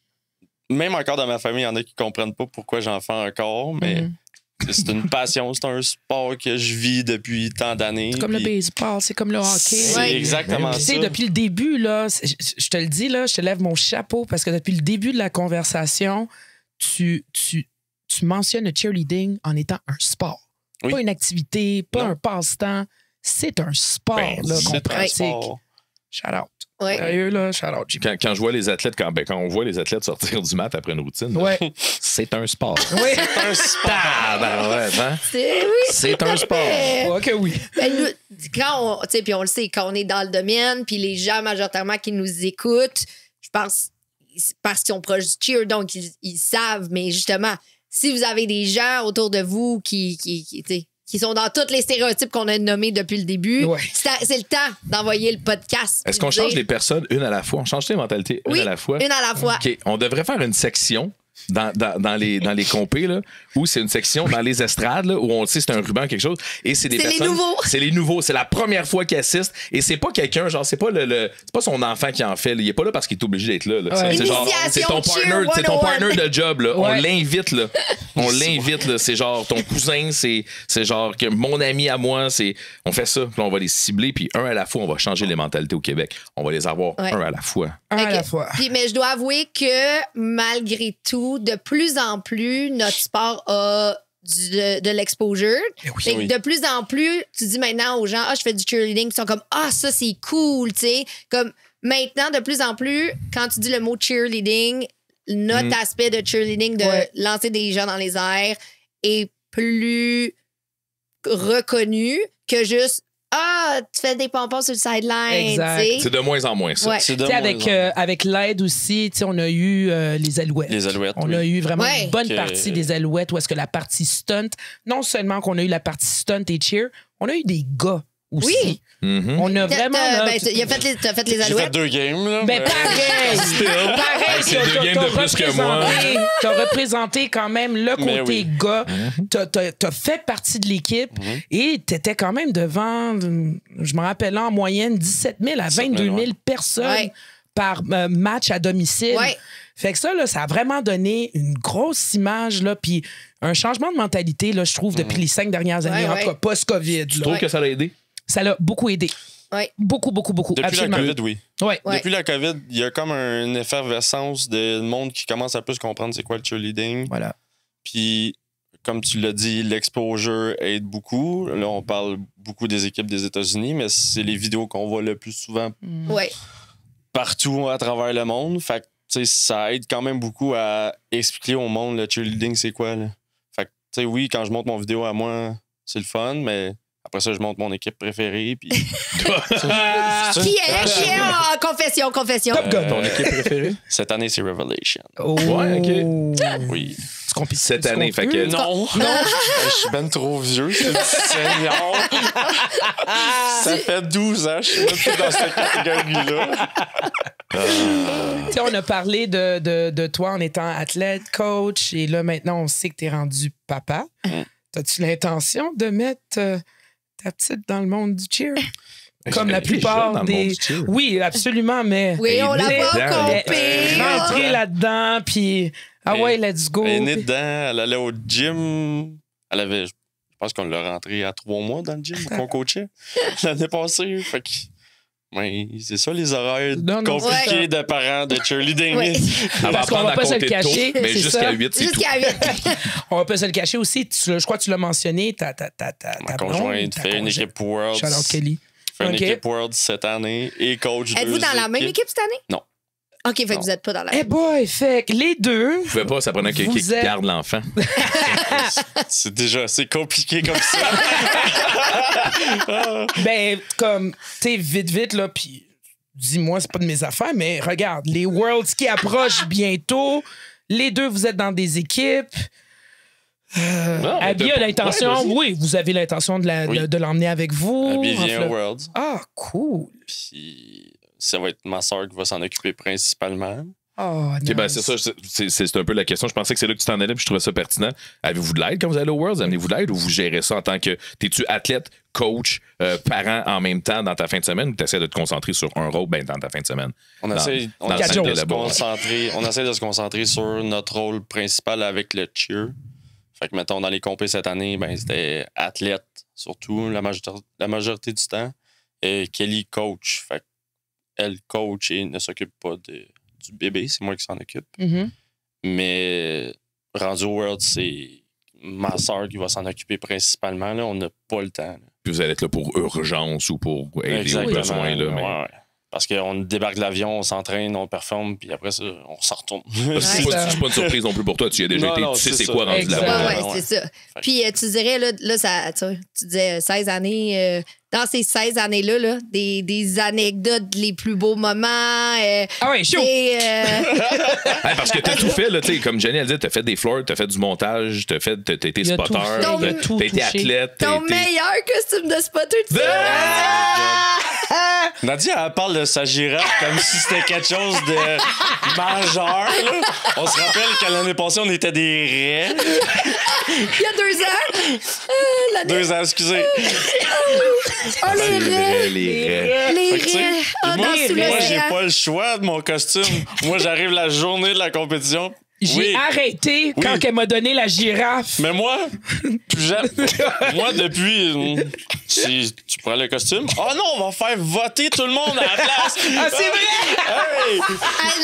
même encore dans ma famille, il y en a qui comprennent pas pourquoi j'en fais encore, mais c'est une passion, c'est un sport que je vis depuis tant d'années. Comme le puis baseball, c'est comme le hockey. C'est Ouais. exactement Tu ça. sais, depuis le début, là, je te le dis, là, je te lève mon chapeau parce que depuis le début de la conversation, tu mentionnes le cheerleading en étant un sport. Oui. Pas une activité, pas Non. un passe-temps. C'est un sport Ben, là, qu'on C'est un pratique. sport. Shout out. Ouais. Sérieux, là, shout out, JP. Quand je vois les athlètes, quand on voit les athlètes sortir du mat après une routine, Ouais. c'est un sport. Oui. C'est un sport. Ah, ben ouais, hein? C'est un sport. Ok, oui. Ben, nous, quand on, tu sais, puis on le sait, quand on est dans le domaine, puis les gens majoritairement qui nous écoutent, je pense, parce qu'ils sont proches du cheer, donc ils savent. Mais justement, si vous avez des gens autour de vous qui tu sais, qui sont dans tous les stéréotypes qu'on a nommés depuis le début, Ouais. c'est le temps d'envoyer le podcast. Est-ce qu'on change les personnes une à la fois? On change les mentalités une Oui, à la fois? une à la fois. OK. On devrait faire une section dans les compés, là, où c'est une section dans les estrades, là, où on sait c'est un ruban, quelque chose, et c'est des C'est les personnes. nouveaux. C'est les nouveaux. C'est la première fois qu'ils assistent, et c'est pas quelqu'un, genre, c'est pas c'est pas son enfant qui en fait, là. Il est pas là parce qu'il est obligé d'être là. Ouais. C'est genre, c'est ton Initiation partner, Cheer c'est ton 101. partner de job, là. On Ouais. l'invite, là. On l'invite, là. C'est genre ton cousin, c'est genre que mon ami à moi, on fait ça, puis on va les cibler, puis un à la fois, on va changer les mentalités au Québec. On va les avoir Ouais. un à la fois. Un à Ok. la fois. Puis, mais je dois avouer que malgré tout, de plus en plus, notre sport a de l'exposure. Fait que de plus en plus, tu dis maintenant aux gens, je fais du cheerleading, ils sont comme, ça, c'est cool, tu sais. Comme maintenant, de plus en plus, quand tu dis le mot cheerleading, notre aspect de cheerleading, de Ouais. lancer des gens dans les airs, est plus reconnu que juste, tu fais des pompons sur le sideline, Exact. tu sais. C'est de moins en moins ça. Ouais. C'est de Tu sais, moins en moins. avec l'aide aussi, tu sais, on a eu les Alouettes. Les Alouettes, On oui. a eu vraiment Ouais. une bonne Que- partie des Alouettes où est-ce que la partie stunt, non seulement qu'on a eu la partie stunt et cheer, on a eu des gars aussi. Oui. On a vraiment... là, T'as fait les J'ai fait Alouettes. 2 games, là. ben, pareil! Hey, c'est 2 games de plus que moi. T'as représenté quand même le Mais côté oui. gars. T'as fait partie de l'équipe et t'étais quand même devant, je me rappelle, en moyenne, 17 000 à 22 000 personnes Ouais. par match à domicile. Ouais. Fait que ça, là, ça a vraiment donné une grosse image, là, puis un changement de mentalité, là, je trouve, depuis les 5 dernières années, Ouais, ouais. en post-COVID. Tu là. trouves que ça l'a aidé? Ça l'a beaucoup aidé. Ouais. Beaucoup, beaucoup, beaucoup. Depuis Absolument. la COVID, oui. Ouais. Ouais. Depuis la COVID, il y a comme une effervescence de monde qui commence à plus comprendre c'est quoi le cheerleading. Voilà. Puis, comme tu l'as dit, l'exposure aide beaucoup. Là, on parle beaucoup des équipes des États-Unis, mais c'est les vidéos qu'on voit le plus souvent Ouais. partout à travers le monde. Fait que, tu sais, ça aide quand même beaucoup à expliquer au monde le cheerleading, c'est quoi. Là. Fait que, tu sais, oui, quand je monte mon vidéo à moi, c'est le fun, mais après ça, je monte mon équipe préférée. Puis... Qui est en confession? Ton équipe préférée? Cette année, c'est Revelation. Oh. Ouais, OK. Oui. Tu comptes Cette année, fait que... Non. Je suis ben trop vieux, c'est du senior. Ça fait 12 ans, je suis même plus dans cette catégorie-là. Tu sais, on a parlé de toi en étant athlète, coach, et là, maintenant, on sait que tu es rendu papa. As-tu l'intention de mettre ta petite dans le monde du cheer? Comme la Elle est jeune plupart dans le des... monde du cheer. Oui, absolument, mais... Oui, on l'a Elle est pas dedans, compris. Rentrer là-dedans, puis... Ah ouais, let's go. Elle est née dedans, elle allait au gym. Elle avait, je pense qu'on l'a rentrée à 3 mois dans le gym qu'on coachait l'année passée. Fait que, ouais, c'est ça les horaires Non, non, compliqués ouais. de parents de cheerleading. Ouais. Elle va Parce qu'on apprendre va à pas se le compter cacher, tôt, mais c'est jusqu'à ça. 8, c'est tout. Jusqu'à 8. On va pas se le cacher aussi. Je crois que tu l'as mentionné, Ma ta conjointe fait une équipe World. Shout-out Kelly. Fait une Ok. équipe World cette année et coach Êtes-vous 2 dans la même équipe cette année? Non. OK, fait que vous n'êtes pas dans la Eh même. boy, fait que les deux... Je pouvais pas, ça prenait quelqu'un Vous qui êtes- garde l'enfant. C'est déjà assez compliqué comme ça. Ben, comme, tu sais, vite, là, puis dis-moi, c'est pas de mes affaires, mais regarde, les Worlds qui approchent bientôt, les deux, vous êtes dans des équipes. Non, mais Abby a l'intention, ouais, vas-y. oui, vous avez l'intention de l'emmener avec vous. Abby en vient Floride. au Worlds. Ah, cool. Puis ça va être ma soeur qui va s'en occuper principalement. Oh, Ok, ben, nice. c'est ça, c'est un peu la question. Je pensais que c'est là que tu t'en allais, puis je trouvais ça pertinent. Avez-vous de l'aide quand vous allez au Worlds? Amenez-vous de l'aide ou vous gérez ça en tant que. T'es-tu athlète, coach, parent en même temps dans ta fin de semaine ou tu essaies de te concentrer sur un rôle dans ta fin de semaine? On essaie, dans le centre de de se concentrer, on essaie de se concentrer sur notre rôle principal avec le cheer. Fait que, mettons, dans les compés cette année, ben, c'était athlète, surtout, la majorité du temps. Et Kelly coach. Fait elle coach et ne s'occupe pas du bébé, c'est moi qui s'en occupe. Mhm. Mais rendu au World, c'est ma soeur qui va s'en occuper principalement. Là. On n'a pas le temps. Là. Puis vous allez être là pour urgence ou pour aider aux besoins. Là, mais... Ouais. Parce qu'on débarque de l'avion, on s'entraîne, on performe, puis après ça, on s'en retourne. C'est pas une surprise non plus pour toi. Tu y as déjà Non, été, non, tu sais c'est c'est ça. quoi rendu Exact. là-bas. Ouais, là. c'est ça. Puis tu dirais, là ça, tu disais 16 années. Dans ces 16 années-là, là, des anecdotes, les plus beaux moments. Ah ouais, chaud. Et, Hey, parce que t'as tout fait, là, tu sais, comme Jenny elle dit, t'as fait des floors, t'as fait du montage, t'as été Il a tout spotter, fait, il a tout t'as été touché. athlète. ton t'as été- meilleur costume de spotter, tu sais. Nadia, elle parle de sa girafe comme si c'était quelque chose de majeur. Là. On se rappelle qu'à l'année passée, on était des raies. Il y a 2 ans. L'année- 2 ans, excusez. Oh, les raies. Les raies. Les Fait que, tu sais, raies. Oh, moi, dans sous moi, j'ai l'océan. pas le choix de mon costume. Moi, j'arrive la journée de la compétition. J'ai Oui. arrêté quand elle m'a donné la girafe. Mais moi, plus jamais. Moi, depuis. Si tu prends le costume. Oh non, on va faire voter tout le monde à la place. Ah, c'est vrai! Hey!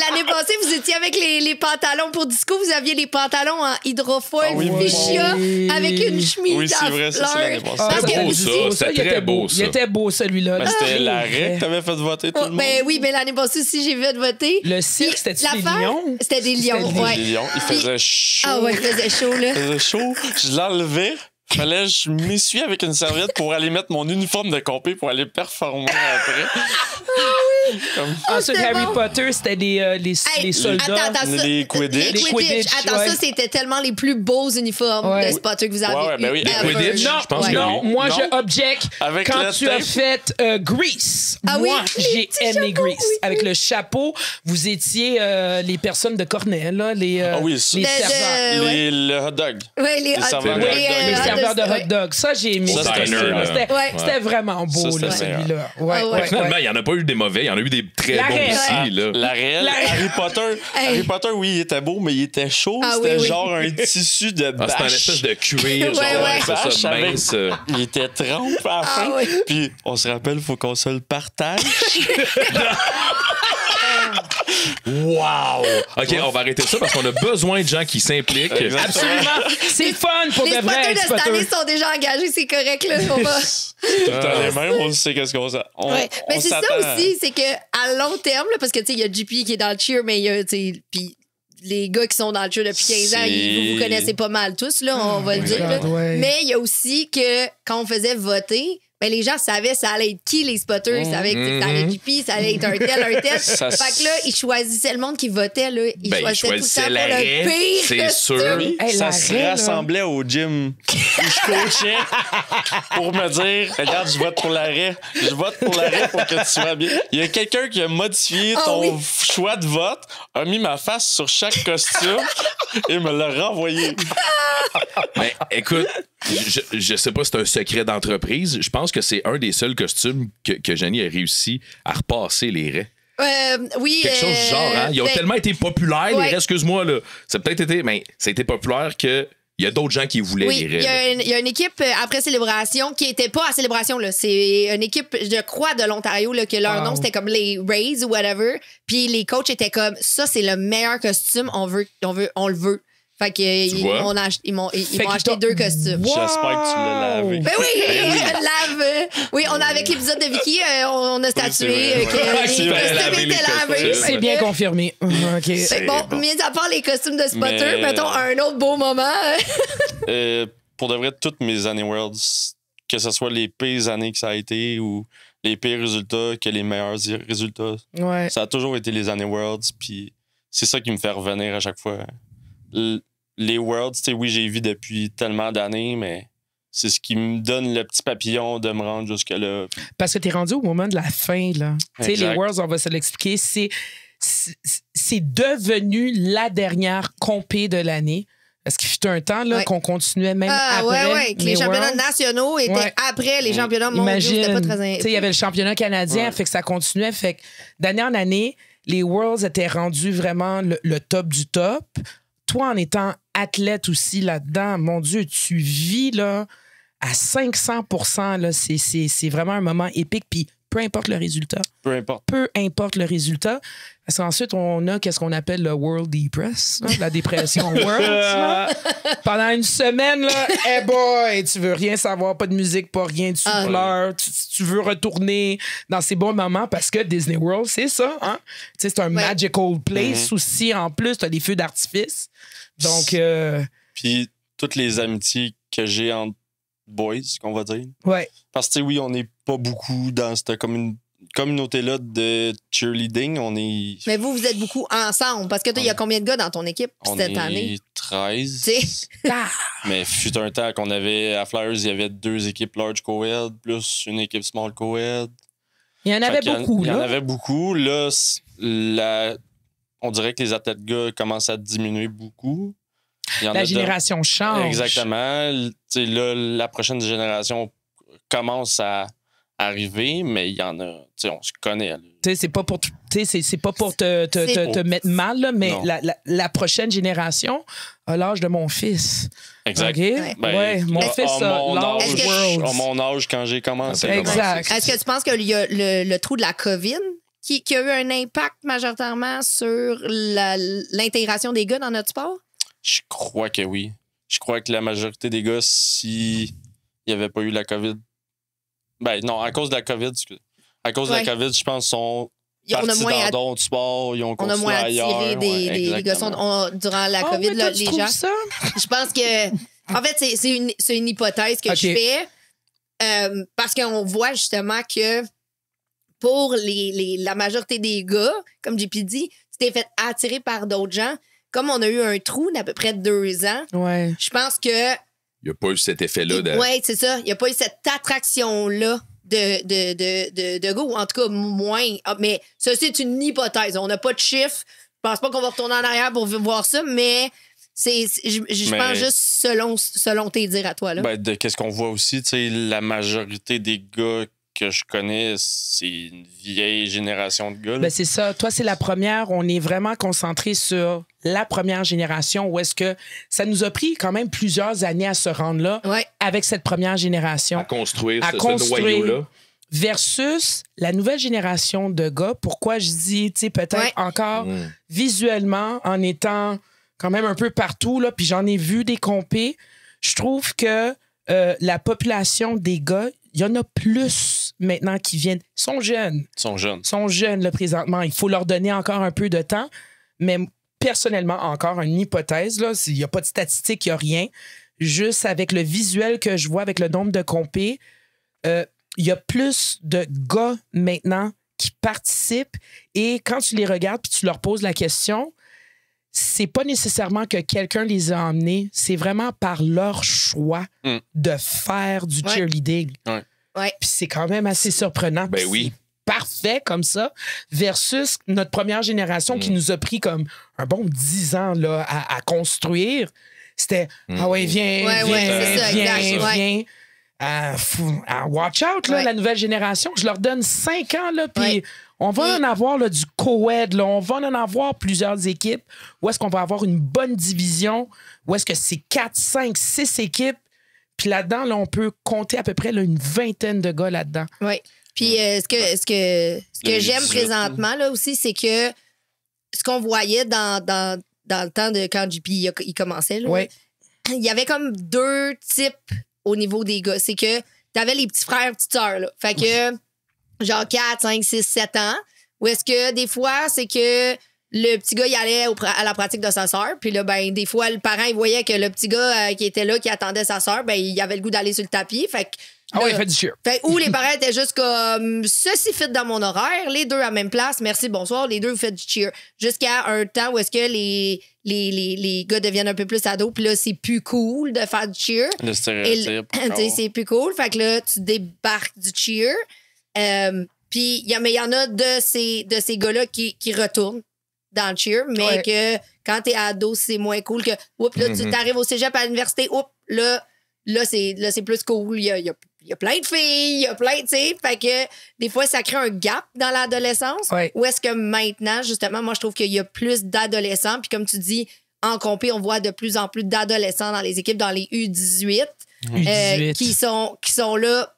L'année passée, vous étiez avec les pantalons pour disco. Vous aviez les pantalons en hydrofoil Ah oui, fuchsia oui. avec une chemise Oui, c'est à vrai, ça, c'est fleurs. l'année passée. Ah, Parce C'était que beau, vous ça. étiez- C'était très beau, ça. Il était beau, celui-là. Ben, là. c'était C'est l'arrêt vrai. que t'avais fait voter tout le monde. Ben oui, mais l'année passée aussi, j'ai vu être voter. Le cirque, Puis c'était-tu des l'affaire, lions? C'était des lions, C'était des ouais. Les lions, il faisait chaud. Ah ouais, il faisait chaud, là. Il faisait chaud. Je l'enlevais. Fallait que je m'essuie avec une serviette pour aller mettre mon uniforme de compé pour aller performer après. Ensuite, c'était Harry bon. Potter, c'était les soldats. Attends, ça, Les Quidditch. les Quidditch, Attends, ouais. ça, c'était tellement les plus beaux uniformes Ouais. de Spotter que vous avez Ouais, ben eu oui. Les ever. Quidditch, Non, je pense que non, oui. moi Non. je objecte Avec quand le tu as tape. fait Grease. Ah oui, moi, les j'ai petits aimé chapeaux, Grease. oui. Avec le chapeau, vous étiez les personnes de Cornell, là, les Ah oui, ça. les De- serveurs. ouais. Le hot dog. Ouais, Les serveurs de hot dog. Les serveurs de ouais. hot dog. Ça, j'ai aimé Ça, ce c'était costume. là. C'était Ouais. c'était vraiment beau, Ça, là, c'était meilleur. celui-là. Ouais, Ah ouais. ouais, Finalement, ouais. il n'y en a pas eu des mauvais, il y en a eu des très La bons reine. aussi. Là. La réelle, La- Harry Potter. Hey. Harry Potter, oui, il était beau, mais il était chaud. Ah C'était oui, oui. genre un tissu de Ah, bâche. c'était un espèce de cuir, genre, Ouais, ouais. c'est Bâche ça, avec- mince. Il était trempe à la fin. oui. Puis on se rappelle, il faut qu'on se le partage. Wow! OK, on va arrêter ça parce qu'on a besoin de gens qui s'impliquent. Absolument. C'est fun pour Les de vrai. spotters de être cette année spotter. sont déjà engagés, c'est correct, là. On va... Dans les mains, on sait qu'est-ce qu'on sait. Ouais. Mais c'est ça s'attend. aussi, c'est qu'à long terme, là, parce que, tu sais, il y a JP qui est dans le cheer, mais il y a, tu sais, puis les gars qui sont dans le cheer depuis 15 ans, C'est- vous connaissez pas mal tous, là, on va le dire. là. God, ouais. Mais il y a aussi que quand on faisait voter, ben, les gens savaient ça allait être qui les spotters, ils savaient que ça allait être JP, ça allait être un tel. Ça Fait que là, ils choisissaient le monde qui votait, là. Ils Ben, ils choisissaient tout le choisissaient temps la pour le raie, pire c'est costume. sûr. Hey, Ça la se raie, là. rassemblait au gym où je coachais pour me dire regarde, je vote pour l'arrêt. Je vote pour l'arrêt pour que tu sois bien. Il y a quelqu'un qui a modifié Ah ton oui. choix de vote, a mis ma face sur chaque costume et me l'a renvoyé. Mais écoute, je sais pas si c'est un secret d'entreprise. Je pense que c'est un des seuls costumes que Jenny a réussi à repasser les raies. Oui. Quelque chose du genre, hein? Ils ont ben, tellement été populaires, ouais. les raies, excuse-moi, là. Ça a peut-être été, mais ça a été populaire que. Il y a d'autres gens qui voulaient Oui, les raies. il y a une équipe après Célébration qui était pas à Célébration, là. C'est une équipe, je crois, de l'Ontario, là, que leur Wow. nom, c'était comme les Rays ou whatever. Puis les coachs étaient comme, ça, c'est le meilleur costume, on le veut. Fait que ils vois? m'ont acheté qu'ils 2 costumes. Wow! J'espère que tu l'as lavé. Ben oui, oui, on a avec l'épisode de Vicky, on a statué c'est vrai. que Ouais, les c'est vrai, costumes laver les étaient lavés. costumes. C'est bien confirmé. OK. Fait que bon, mis à part les costumes de spotter, Mais- mettons un autre beau moment. Pour de vrai, toutes mes années Worlds, que ce soit les pires années que ça a été ou les pires résultats que les meilleurs résultats, Ouais. ça a toujours été les années Worlds. Puis c'est ça qui me fait revenir à chaque fois. Les Worlds, tu sais, oui, j'ai vu depuis tellement d'années, mais c'est ce qui me donne le petit papillon de me rendre jusque-là. Parce que t'es rendu au moment de la fin, là. Tu sais, les Exact. Worlds, on va se l'expliquer, c'est devenu la dernière compé de l'année. Parce qu'il fut un temps là, Ouais. qu'on continuait même Ah, après ouais, que les championnats Worlds. nationaux étaient Ouais. après les championnats mondiaux. C'était Imagine, pas très tu sais, il y avait le championnat canadien, Ouais. fait que ça continuait. Fait que d'année en année, les Worlds étaient rendus vraiment le top du top. Toi, en étant athlète aussi là-dedans, mon Dieu, tu vis là, à 500 là. C'est vraiment un moment épique. Puis peu importe le résultat. Peu importe. Peu importe le résultat. Parce qu'ensuite, on a qu'est-ce qu'on appelle le World Depress, là, la dépression World. là. Pendant une semaine, là, hey boy, tu veux rien savoir, pas de musique, pas rien, tu Ah. pleures, tu veux retourner dans ces bons moments parce que Disney World, c'est ça, hein? Tu sais, c'est un Ouais. magical place aussi. En plus, t'as des feux d'artifice. Donc, Puis toutes les amitiés que j'ai entre boys, qu'on va dire. ouais. Parce que, tu sais, oui, on n'est pas beaucoup dans cette communauté-là de cheerleading. On est, Mais vous êtes beaucoup ensemble. Parce que toi, il y a combien de gars dans ton équipe on cette est année? 13. Tu sais. Ah! Mais fut un temps qu'on avait, à Flyers, il y avait 2 équipes large co-ed, plus une équipe small co-ed. Il y en avait Fait qu'il beaucoup, Il y en là. avait beaucoup. Là, on dirait que les athlètes gars commencent à diminuer beaucoup. Il y en La a de- génération change. Exactement. Tu sais, là, la prochaine génération commence à arriver, mais il y en a. Tu sais, on se connaît. Là. Tu sais, c'est pas pour, c'est pas pour te mettre mal, là, mais Non. la prochaine génération a l'âge de mon fils. Exact. OK? Ouais. Ben, Ouais, mon à- fils à a mon l'âge Est-ce que- Worlds. À mon âge, quand j'ai commencé. Exact. Est-ce que tu penses qu'il y a le trou de la COVID qui a eu un impact majoritairement sur l'intégration des gars dans notre sport? Je crois que oui. Je crois que la majorité des gars, s'il n'y avait pas eu la COVID. Ben non, à cause de la COVID, excusez. À cause de Ouais. la COVID, je pense qu'ils sont On a partis moins dans d'autres sports, ils ont On a continué moins ailleurs. attiré des gars exactement. durant la Ah COVID, ouais, là, toi, tu les trouves gens. ça? Je pense que En fait, c'est une hypothèse que OK. je fais parce qu'on voit justement que pour la majorité des gars, comme JP dit, tu t'es fait attirer par d'autres gens. Comme on a eu un trou d'à peu près 2 ans, Ouais. je pense que... Il n'y a pas eu cet effet-là. De... Oui, c'est ça. Il n'y a pas eu cette attraction-là de gars, ou en tout cas moins. Ah, mais ça, c'est une hypothèse. On n'a pas de chiffres. Je pense pas qu'on va retourner en arrière pour voir ça, mais je Mais- pense juste selon tes dires à toi. Là. Ben, de qu'est-ce qu'on voit aussi, tu sais, la majorité des gars que je connais, c'est une vieille génération de gars. là. Ben, c'est ça. Toi, c'est la première. On est vraiment concentré sur la première génération où est-ce que ça nous a pris quand même plusieurs années à se rendre là Ouais. avec cette première génération. À construire À ce construire. noyau-là. Versus la nouvelle génération de gars. Pourquoi je dis, tu sais, peut-être Ouais. encore visuellement, en étant quand même un peu partout, là, puis j'en ai vu des compés, je trouve que la population des gars, il y en a plus maintenant qui viennent. Ils sont jeunes. Ils sont jeunes. Là, présentement. Il faut leur donner encore un peu de temps. Mais personnellement, encore une hypothèse, là, il n'y a pas de statistiques, il n'y a rien. Juste avec le visuel que je vois, avec le nombre de compés, il y a plus de gars maintenant qui participent. Et quand tu les regardes puis tu leur poses la question, c'est pas nécessairement que quelqu'un les a emmenés, c'est vraiment par leur choix de faire du Ouais. cheerleading. Ouais. Puis c'est quand même assez surprenant. Ben Puis oui. c'est parfait comme ça, versus notre première génération qui nous a pris comme un bon 10 ans là, à construire. C'était ah ouais, viens, Ouais, viens, ouais, c'est ça, viens, exact, ouais. viens. Watch out, là, Ouais. la nouvelle génération. Je leur donne 5 ans, là, puis Ouais. on va en avoir là, du co-ed, là, on va en avoir plusieurs équipes. Où est-ce qu'on va avoir une bonne division? Où est-ce que c'est 4, 5, 6 équipes? Puis là-dedans, là, on peut compter à peu près là, une vingtaine de gars là-dedans. Oui. Puis ce que Le j'aime 18, présentement là aussi, c'est que ce qu'on voyait dans le temps de quand JP il commençait, là, Ouais. il y avait comme 2 types au niveau des gars. C'est que t'avais les petits frères, petites sœurs. Là. Fait que genre 4, 5, 6, 7 ans. Ou est-ce que des fois, c'est que le petit gars, il allait à la pratique de sa sœur. Puis là, ben, des fois, le parent, il voyait que le petit gars qui était là, qui attendait sa sœur, ben, il avait le goût d'aller sur le tapis. Fait que Ah ouais, là, il fait du cheer. ou les parents étaient juste comme ceci fit dans mon horaire, les deux à la même place, merci, bonsoir, les deux vous faites du cheer. Jusqu'à un temps où est-ce que les gars deviennent un peu plus ados, puis là, c'est plus cool de faire du cheer. Le Et stéréotype. tu sais, c'est plus cool. Fait que là, tu débarques du cheer. Puis, mais il y en a de ces gars-là qui retournent dans le cheer, mais Ouais. que quand t'es ado, c'est moins cool que. Oups, là, tu t'arrives au cégep à l'université, oups, là c'est plus cool. Il y a plein de filles, il y a plein, tu sais. Fait que des fois, ça crée un gap dans l'adolescence. Ouais. Où est-ce que maintenant, justement, moi, je trouve qu'il y a plus d'adolescents. Puis comme tu dis, en compé, on voit de plus en plus d'adolescents dans les équipes, dans les U18, U18. qui sont là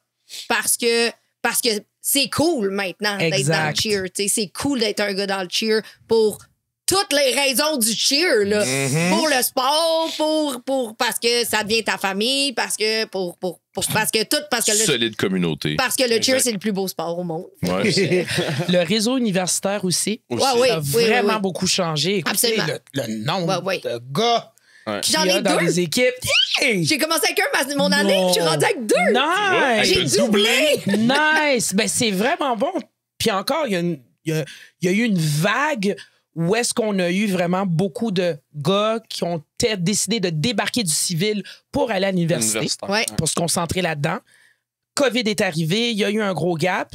parce que c'est cool maintenant d'être dans le Exact. cheer. Tu sais, c'est cool d'être un gars dans le cheer pour toutes les raisons du cheer, là. Pour le sport, parce que ça devient ta famille, parce que parce que le, Solide communauté. parce que le cheer, Exact. c'est le plus beau sport au monde. Ouais. Le réseau universitaire aussi. Aussi. Ouais, oui, Ça a oui, vraiment oui. beaucoup changé. Écoutez, Absolument. le nombre Ouais, ouais. de gars J'en qu'il y a ai dans 2. les équipes. Hey! J'ai commencé avec mon année, Non. puis je suis rendue avec 2. Nice! J'ai T'as doublé. Nice! Ben, c'est vraiment bon. Puis encore, il y a eu une vague où est-ce qu'on a eu vraiment beaucoup de gars qui ont décidé de débarquer du civil pour aller à l'université, Universitaire. Ouais. pour se concentrer là-dedans. COVID est arrivé, il y a eu un gros gap.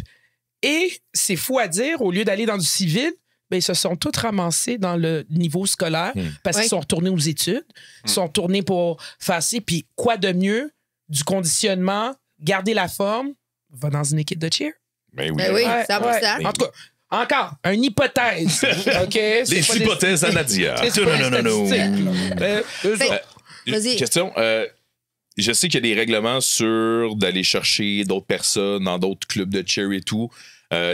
Et c'est fou à dire, au lieu d'aller dans du civil, ben, ils se sont tous ramassés dans le niveau scolaire parce Ouais. qu'ils sont retournés aux études. Ils sont retournés pour faire ça. Puis quoi de mieux? Du conditionnement, garder la forme, va dans une équipe de cheer. Ben oui. Ben oui, Ouais, 100%. ouais. En tout cas, encore, une hypothèse. OK? C'est Les pas des- hypothèses à Nadia. c'est pas des Non. statistiques, là. Eux Fait- autres. Vas-y. Question. Je sais qu'il y a des règlements sur d'aller chercher d'autres personnes dans d'autres clubs de cheer et tout.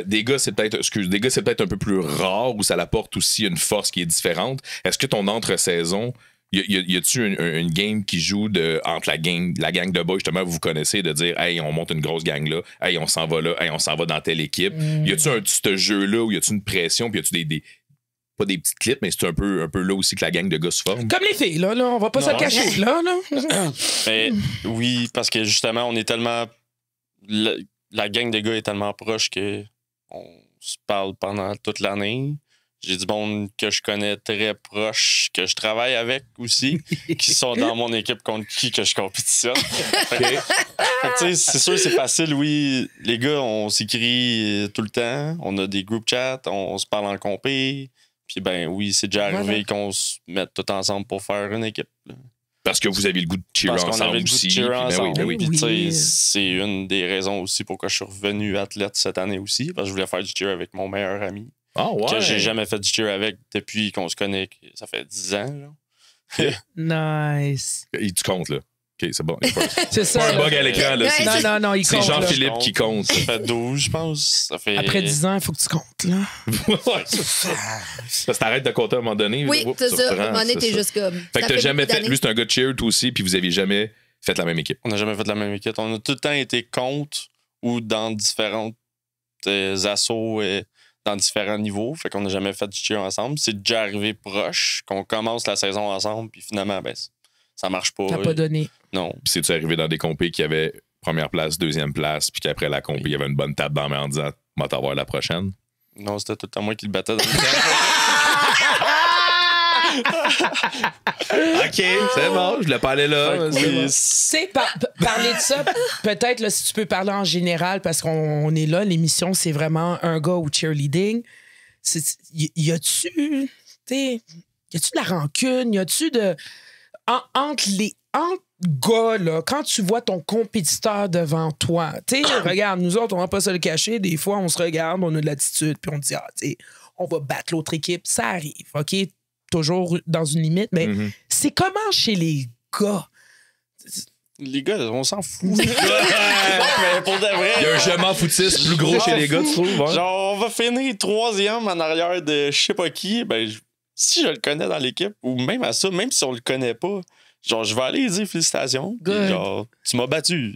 Des gars, c'est peut-être un peu plus rare où ça apporte aussi une force qui est différente. Est-ce que ton entre-saison, y a-tu une game qui joue entre la gang de boys, justement, vous connaissez, de dire, hey, on monte une grosse gang là, hey, on s'en va là, hey, on s'en va dans telle équipe. Y a-tu ce jeu-là où y a-tu une pression, puis y a-tu pas des petites clips, mais c'est un peu là aussi que la gang de gars se forme. Comme les filles, là, on va pas se le cacher, là. Mais oui, parce que justement, on est tellement. La gang de gars est tellement proche que on se parle pendant toute l'année. J'ai du monde que je connais très proche, que je travaille avec aussi, qui sont dans mon équipe contre qui que je compétitionne. Fait que, tu sais, c'est sûr, c'est facile, oui. Les gars, on s'écrit tout le temps. On a des group chats, on se parle en compé. Puis ben oui, c'est déjà arrivé qu'on se mette tout ensemble pour faire une équipe. Là. Parce que vous avez le goût de cheer Parce qu'on ensemble avait le goût de aussi. cheer Puis ensemble. Ben oui. Puis, tu sais, c'est une des raisons aussi pourquoi je suis revenu athlète cette année aussi. Parce que je voulais faire du cheer avec mon meilleur ami. Ah ouais. Que j'ai jamais fait du cheer avec depuis qu'on se connaît. Ça fait 10 ans. Là. Nice. Tu comptes, là. OK, c'est bon. C'est ça. Pas un là. bug à l'écran, là. Ouais, Non, il C'est compte. là. Jean-Philippe qui compte. Ça fait 12, je pense. Ça fait... Après 10 ans, il faut que tu comptes, là. Parce que t'arrêtes de compter à un moment donné. Oui, Oups, c'est tu ça. À un reprends, moment donné, c'est t'es ça. juste comme. Fait que ça t'as jamais beaucoup fait. d'années. Lui, c'est un gars de cheer, toi aussi, puis vous aviez jamais fait la même équipe. On n'a jamais fait la même équipe. On a tout le temps été contre ou dans différentes assauts dans différents niveaux. Fait qu'on n'a jamais fait du cheer ensemble. C'est déjà arrivé proche qu'on commence la saison ensemble, puis finalement, ben, ça marche pas. T'as pas donné. Non. Puis c'est-tu arrivé dans des compés qui avaient première place, deuxième place, puis qu'après la compé, il y avait une bonne table dans la main en disant « Va t'avoir la prochaine ». Non, c'était tout le temps moi qui le battais dans le temps. OK, c'est bon, je voulais pas aller là. Fait que oui, Tu sais, parler de ça, peut-être là, si tu peux parler en général, parce qu'on est là, l'émission, c'est vraiment un gars au cheerleading. Y a-tu de la rancune? Y a-tu de. Entre gars, là, quand tu vois ton compétiteur devant toi, tu sais, regarde, nous autres, on va pas se le cacher, des fois, on se regarde, on a de l'attitude, puis on dit, tu sais, on va battre l'autre équipe. Ça arrive, OK? Toujours dans une limite, mais c'est comment chez les gars? Les gars, on s'en fout. Mais pour de vrai. Il y a un je m'en foutiste plus gros chez les gars, tu trouves? Ouais? Genre, on va finir 3e en arrière de je sais pas qui. Ben, si je le connais dans l'équipe, ou même à ça, même si on le connaît pas, genre, je vais aller dire félicitations. Puis genre, tu m'as battu.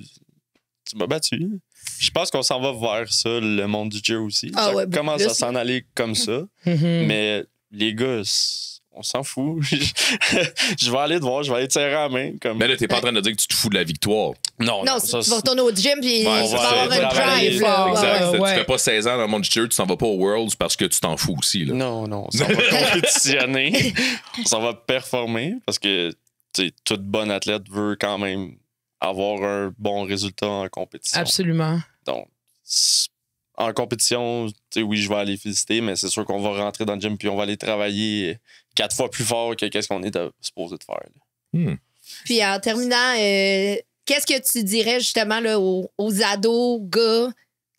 Tu m'as battu. Je pense qu'on s'en va vers ça, le monde du cheer aussi. Ah ça ouais, commence là, à s'en aller comme ça. Mais les gars, on s'en fout. Je vais aller te voir, je vais aller te serrer la main. Comme... Mais là, t'es pas en train de dire que tu te fous de la victoire. Non, Non, ça, tu vas retourner au gym puis Ouais, tu c'est vas ça. avoir un Travailler drive. Là. Exact. ouais. Tu fais pas 16 ans dans le monde du cheer, tu s'en vas pas au Worlds parce que tu t'en fous aussi. Là. Non, on s'en va compétitionner. On s'en va performer parce que toute bonne athlète veut quand même avoir un bon résultat en compétition. Absolument. Donc, en compétition, oui, je vais aller féliciter, mais c'est sûr qu'on va rentrer dans le gym puis on va aller travailler 4 fois plus fort que qu'est-ce qu'on est supposé de faire. Puis en terminant, qu'est-ce que tu dirais justement là, aux ados, gars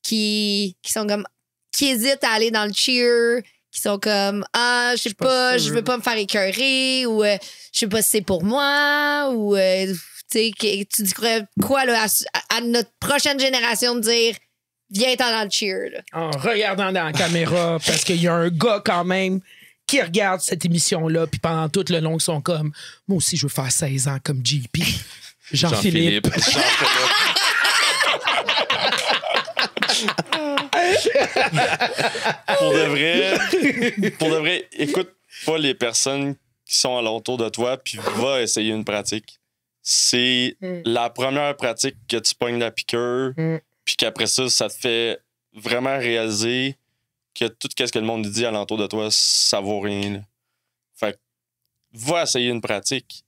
qui sont comme qui hésitent à aller dans le cheer, qui sont comme je sais pas, je veux pas me faire écœurer ou je sais pas si c'est pour moi ou tu dirais quoi là, à notre prochaine génération de dire viens-t'en dans le cheer là. En regardant dans la caméra, parce qu'il y a un gars quand même qui regarde cette émission-là, puis pendant tout le long, ils sont comme moi aussi, je veux faire 16 ans comme JP. Jean-Philippe. Pour de vrai, écoute pas les personnes qui sont alentour de toi, puis va essayer une pratique. C'est la première pratique que tu pognes la piqûre, puis qu'après ça, ça te fait vraiment réaliser que tout ce que le monde dit alentour de toi, ça vaut rien. Là. Fait que, va essayer une pratique.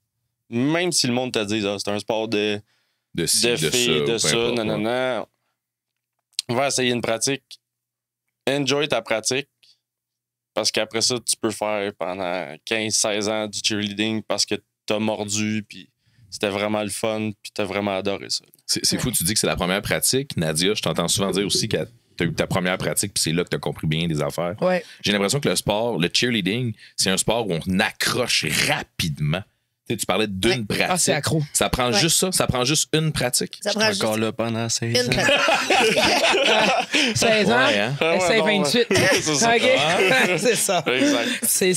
Même si le monde te dit c'est un sport de filles, de ça, non. Va essayer une pratique. Enjoy ta pratique. Parce qu'après ça, tu peux faire pendant 15-16 ans du cheerleading parce que t'as mordu, puis c'était vraiment le fun, puis t'as vraiment adoré ça. C'est fou, tu dis que c'est la première pratique. Nadia, je t'entends souvent dire aussi que t'as eu ta première pratique, puis c'est là que t'as compris bien des affaires. Ouais. J'ai l'impression que le sport, le cheerleading, c'est un sport où on accroche rapidement. Tu parlais d'une pratique. Ah, c'est accro. Ça prend juste ça. Ça prend juste une pratique. Ça prend juste Encore là pendant 16 une ans. pratique. 16 ans, Ouais, hein? essaye Ouais, non, 28. c'est ça. OK? C'est ça. Exact. C'est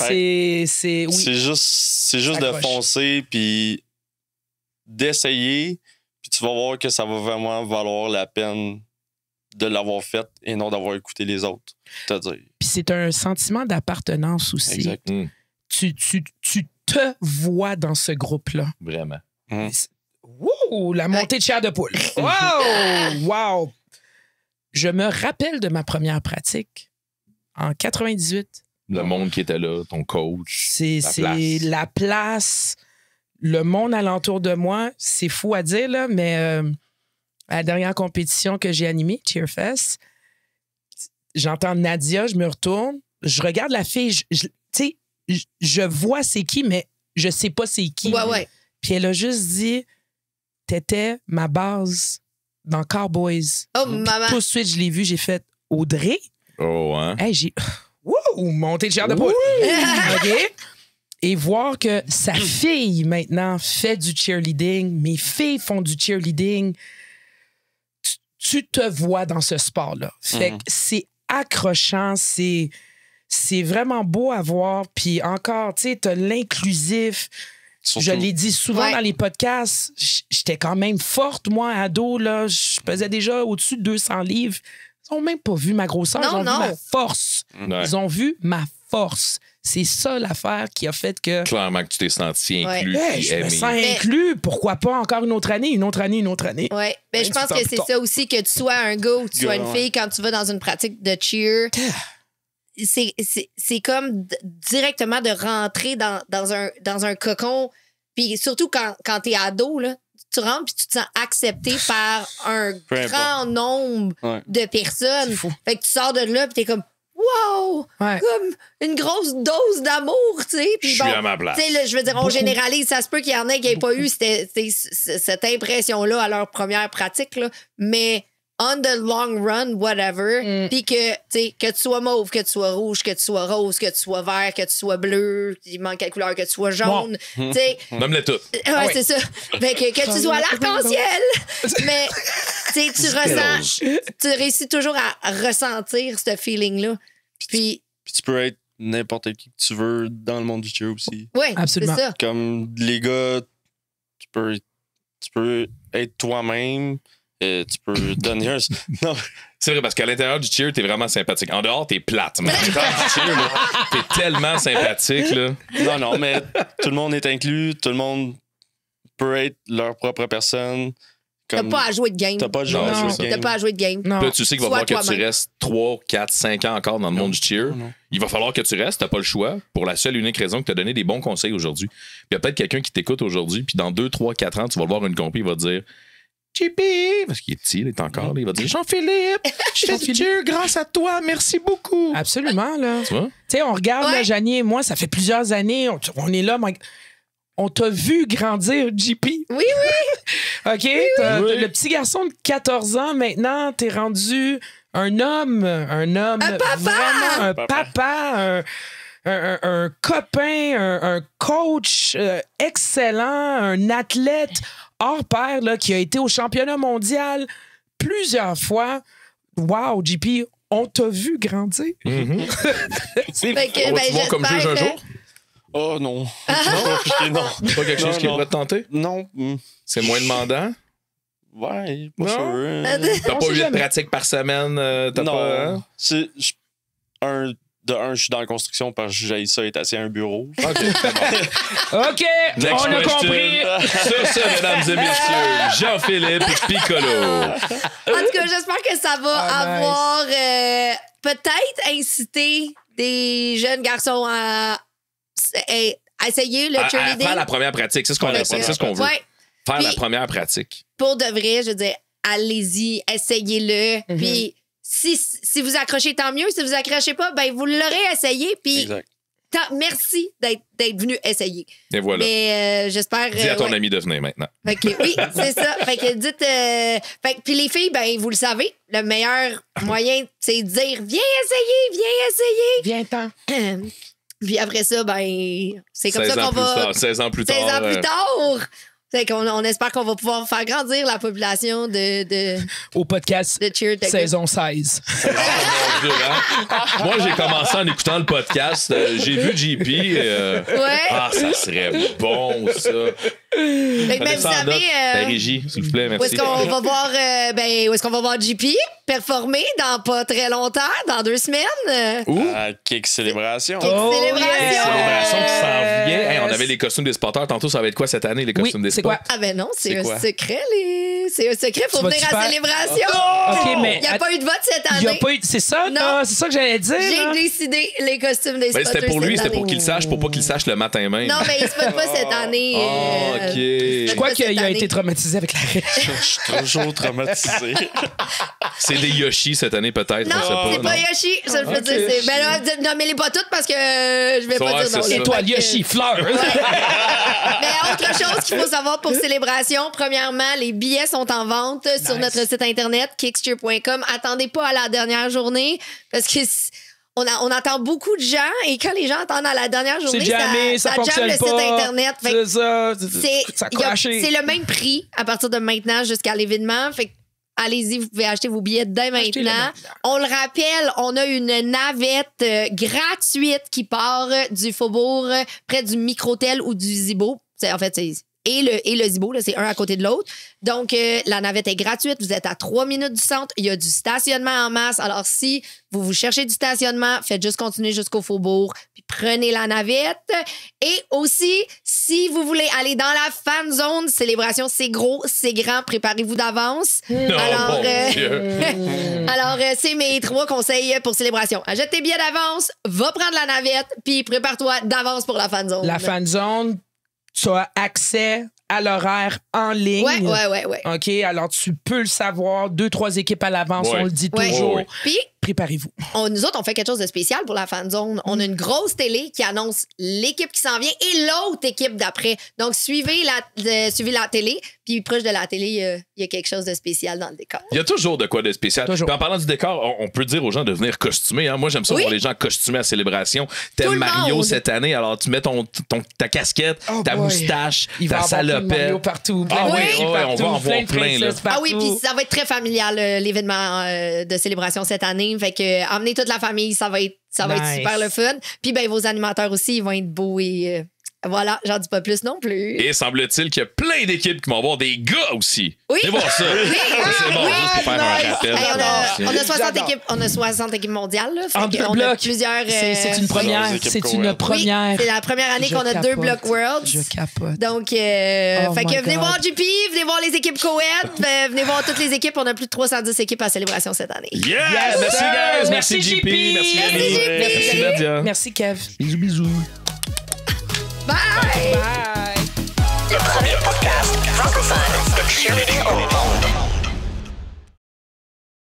oui. C'est juste de Accroche. foncer, puis d'essayer, puis tu vas voir que ça va vraiment valoir la peine de l'avoir fait et non d'avoir écouté les autres te dire. Puis c'est un sentiment d'appartenance aussi. Exact. Tu te vois dans ce groupe-là. Vraiment. Wouh! La montée de chair de poule. Wow! Wow! Je me rappelle de ma première pratique en 98. Le monde qui était là, ton coach. C'est la place, le monde alentour de moi. C'est fou à dire, là, mais à la dernière compétition que j'ai animée, Cheerfest, j'entends Nadia, je me retourne, je regarde la fille, tu sais, je vois c'est qui, mais je sais pas c'est qui. Ouais. Puis elle a juste dit, t'étais ma base dans Cowboys. Oh, Puis maman. tout de suite, je l'ai vu, j'ai fait Audrey. Oh, hein? Hey, j'ai. Wouh! Montée de chair de poule. OK? Et voir que sa fille, maintenant, fait du cheerleading, mes filles font du cheerleading, tu te vois dans ce sport-là. Fait que c'est accrochant, c'est vraiment beau à voir. Puis encore, tu sais, t'as l'inclusif. Surtout- Je l'ai dit souvent Ouais. dans les podcasts, j'étais quand même forte, moi, ado, là. Je pesais déjà au-dessus de 200 livres. Ils n'ont même pas vu ma grosseur, Non, ils ont non. vu ma force. Ouais. Ils ont vu ma force. C'est ça l'affaire qui a fait que Clairement que tu t'es senti Ouais. inclus hey, et je me aimé. sens inclus. Pourquoi pas encore une autre année, une autre année, une autre année? Ouais. Ben, je pense 28 ans que plus c'est tard. ça aussi, que tu sois un gars ou que tu sois une Ouais. fille, quand tu vas dans une pratique de cheer, c'est comme directement de rentrer dans un cocon. Puis surtout quand t'es ado, là, tu rentres puis tu te sens accepté par un Peu importe. grand nombre Ouais. de personnes. C'est fou. Fait que tu sors de là puis t'es comme wow! Ouais. Comme une grosse dose d'amour, tu sais. Puis Je suis à ma place. tu sais, là, je veux dire, on généralise. Ça se peut qu'il y en ait qui n'aient pas eu cette impression-là à leur première pratique, là. Mais on the long run, whatever. Puis que, tu sais, que tu sois mauve, que tu sois rouge, que tu sois rose, que tu sois vert, que tu sois bleu, il manque quelle couleur, que tu sois jaune. Tu sais, Nomme-les toutes. ouais, c'est ça. Fait que tu sois l'arc-en-ciel. Mais, tu sais, tu réussis toujours à ressentir ce feeling-là. Puis, Puis tu peux être n'importe qui que tu veux dans le monde du cheer aussi. ouais, Absolument. c'est ça. Comme les gars, tu peux être toi-même. Tu peux donner un. Non, C'est vrai, parce qu'à l'intérieur du cheer, t'es vraiment sympathique. En dehors, t'es plate. Mais à l'intérieur du cheer, là, t'es tellement sympathique. Là. non, mais tout le monde est inclus. Tout le monde peut être leur propre personne. T'as Comme, pas à jouer de game. T'as pas de genre Non, à jouer c'est de T'as game. pas à jouer de game. Non. Puis là, tu sais qu'il va Sois falloir que tu toi-même. restes 3, 4, 5 ans encore dans le monde du cheer. Non. Il va falloir que tu restes, t'as pas le choix, pour la seule et unique raison que tu as donné des bons conseils aujourd'hui. Puis il y a peut-être quelqu'un qui t'écoute aujourd'hui, puis dans 2, 3, 4 ans, tu vas le voir une compé, il va te dire JP, parce qu'il est petit, il est encore là, il va te dire Jean-Philippe, je fais du cheer grâce à toi, merci beaucoup. Absolument, là. Tu vois? Tu sais, on regarde, Ouais. là, Janie et moi, ça fait plusieurs années, on est là, on t'a vu grandir, JP. Oui. OK? T'as le petit garçon de 14 ans, maintenant, t'es rendu un homme. Un papa! Vraiment, un papa, un copain, un coach excellent, un athlète hors pair là, qui a été au championnat mondial plusieurs fois. Wow, JP, on t'a vu grandir. C'est Fait que, on va ben, te voir comme juge un j'espère jour? Oh non. non. C'est pas quelque chose qui Non. pourrait te tenter? Non. C'est moins demandant? Ouais, pas Non. sûr. T'as On pas sait 8 jamais. pratiques par semaine? T'as non. pas. Hein? Je suis dans la construction parce que j'ai ça être assis à un bureau. OK, c'est bon. OK, Next on a question. compris. Sur ce, mesdames et messieurs, Jean-Philippe Piccolo. En tout cas, j'espère que ça va Ah, nice. avoir peut-être incité des jeunes garçons à essayer le À cheerleading. faire la première pratique, c'est ce qu'on Fait c'est que- ce qu'on veut. Ouais, Faire la Puis- première pratique. pour de vrai, je veux dire, allez-y, essayez-le. Mhm. Puis si vous accrochez, tant mieux. Si vous accrochez pas, ben vous l'aurez essayé. Puis Exact. merci d'être venu essayer. Et voilà. Mais j'espère. Dis à ton ouais. ami de venir maintenant. Fait que, oui, c'est ça. Fait que dites. Fait que, puis les filles, ben vous le savez, le meilleur moyen, c'est de dire viens essayer. Viens-t'en. Puis après ça, ben c'est comme 16 ça ans qu'on plus va. tard. 16 ans plus 16 tard. ans plus tard. Fait qu'on on espère qu'on va pouvoir faire grandir la population de Au podcast cheer de saison 16. Mon Dieu, hein? Moi, j'ai commencé en écoutant le podcast. J'ai vu JP. Ouais. Ah, ça serait bon, ça. Fait que, Prenez vous ça en savez, note. La régie, s'il vous plaît, où merci. est-ce qu'on va voir, où est-ce qu'on va voir JP performer dans pas très longtemps, dans 2 semaines? Où? Kick Célébration. Kick Célébration! Célébration qui s'en vient. Hey, on avait les costumes des spotters. Tantôt, ça va être quoi cette année, les costumes des c'est spots? quoi? Ah ben non, c'est C'est un quoi? secret, c'est un secret, faut Tu vas-tu venir à faire- Célébration! OK, mais- Il n'y a pas eu de vote cette Il y a année. pas eu... C'est ça, Non. là? C'est ça que j'allais dire. J'ai là. décidé les costumes des Ben, spotters c'était pour lui, cette c'était pour année. qu'il le sache, pour pas qu'il le sache le matin même. Non, mais il se fait pas cette année. Ah, OK. Je crois pas qu'il cette a année. été traumatisé avec la règle. Je suis toujours traumatisé. C'est des Yoshi cette année, peut-être. Non, on sait c'est pas Yoshi. Ça, je peux Ok. dire. Ben là, nommez-les pas toutes parce que je vais Ouais, pas dire c'est non. ça. là. Étoile, Fait que- Yoshi, fleur. Mais autre chose qu'il faut savoir pour Célébration, premièrement, les billets sont en vente sur notre site internet kicksteer.com. Attendez pas à la dernière journée parce que on entend beaucoup de gens et quand les gens attendent à la dernière journée, C'est jamais, ça jamme fonctionne le pas. site internet. Fait que C'est ça. c'est Ça a il y a- crashé. c'est le même prix à partir de maintenant jusqu'à l'événement. Fait que allez-y, vous pouvez acheter vos billets dès Achetez-le maintenant. maintenant. On le rappelle, on a une navette gratuite qui part du Faubourg près du Microtel ou du Zibo. En fait, c'est et le Zibo, là, c'est un à côté de l'autre. Donc, la navette est gratuite. Vous êtes à 3 minutes du centre. Il y a du stationnement en masse. Alors, si vous cherchez du stationnement, faites juste continuer jusqu'au Faubourg, puis prenez la navette. Et aussi, si vous voulez aller dans la fan zone, Célébration, c'est gros, c'est grand, préparez-vous d'avance. Alors, mon Dieu. alors, c'est mes 3 conseils pour Célébration. Achète tes billets d'avance, va prendre la navette, puis prépare-toi d'avance pour la fan zone. La fan zone, tu as accès à l'horaire en ligne. Ouais. OK, alors tu peux le savoir. 2-3 équipes à l'avance, Ouais. on le dit Ouais. toujours. Ouais. Puis, Préparez-vous. nous autres, on fait quelque chose de spécial pour la fan zone. On a une grosse télé qui annonce l'équipe qui s'en vient et l'autre équipe d'après. Donc, suivez la télé, puis proche de la télé, il y a quelque chose de spécial dans le décor. Il y a toujours de quoi de spécial. Toujours. Puis en parlant du décor, on peut dire aux gens de venir costumés. Hein. Moi, j'aime ça Oui. voir les gens costumés à Célébration. Tout T'aimes le Mario monde. cette année, alors tu mets ta casquette, Oh ta boy. moustache, Il va ta y avoir plein de salopette. Mario partout. Ah plein de oui, Mickey ouais, on va partout, en voir plein de plein, là. princesses partout. Ah oui, puis ça va être très familial, l'événement de Célébration cette année. Fait que emmenez toute la famille, ça va être Nice. super le fun. Puis ben vos animateurs aussi, ils vont être beaux et voilà, j'en dis pas plus non plus. Et semble-t-il qu'il y a plein d'équipes qui vont avoir des gars aussi. Oui. Venez voir ça. Ça, c'est bon, juste pour faire un rappel. Hey, on a 60 J'adore. équipes, on a 60 équipes mondiales. Là, fait En que 2 on a blocs. plusieurs. C'est une première. les équipes C'est une co-ed. première. C'est la première année Je qu'on a 2 capote. blocs Worlds. Je capote. Donc, Oh fait my que venez God. voir JP, venez voir les équipes co-ed, venez voir toutes les équipes. On a plus de 310 équipes à Célébration cette année. Yes! Yes, Merci, sir! guys! Merci, Merci, JP! JP. Merci, Merci, Annie! JP. Merci, Nadia! Merci, Kev. Bisous, bisous. Bye! Bye. Le premier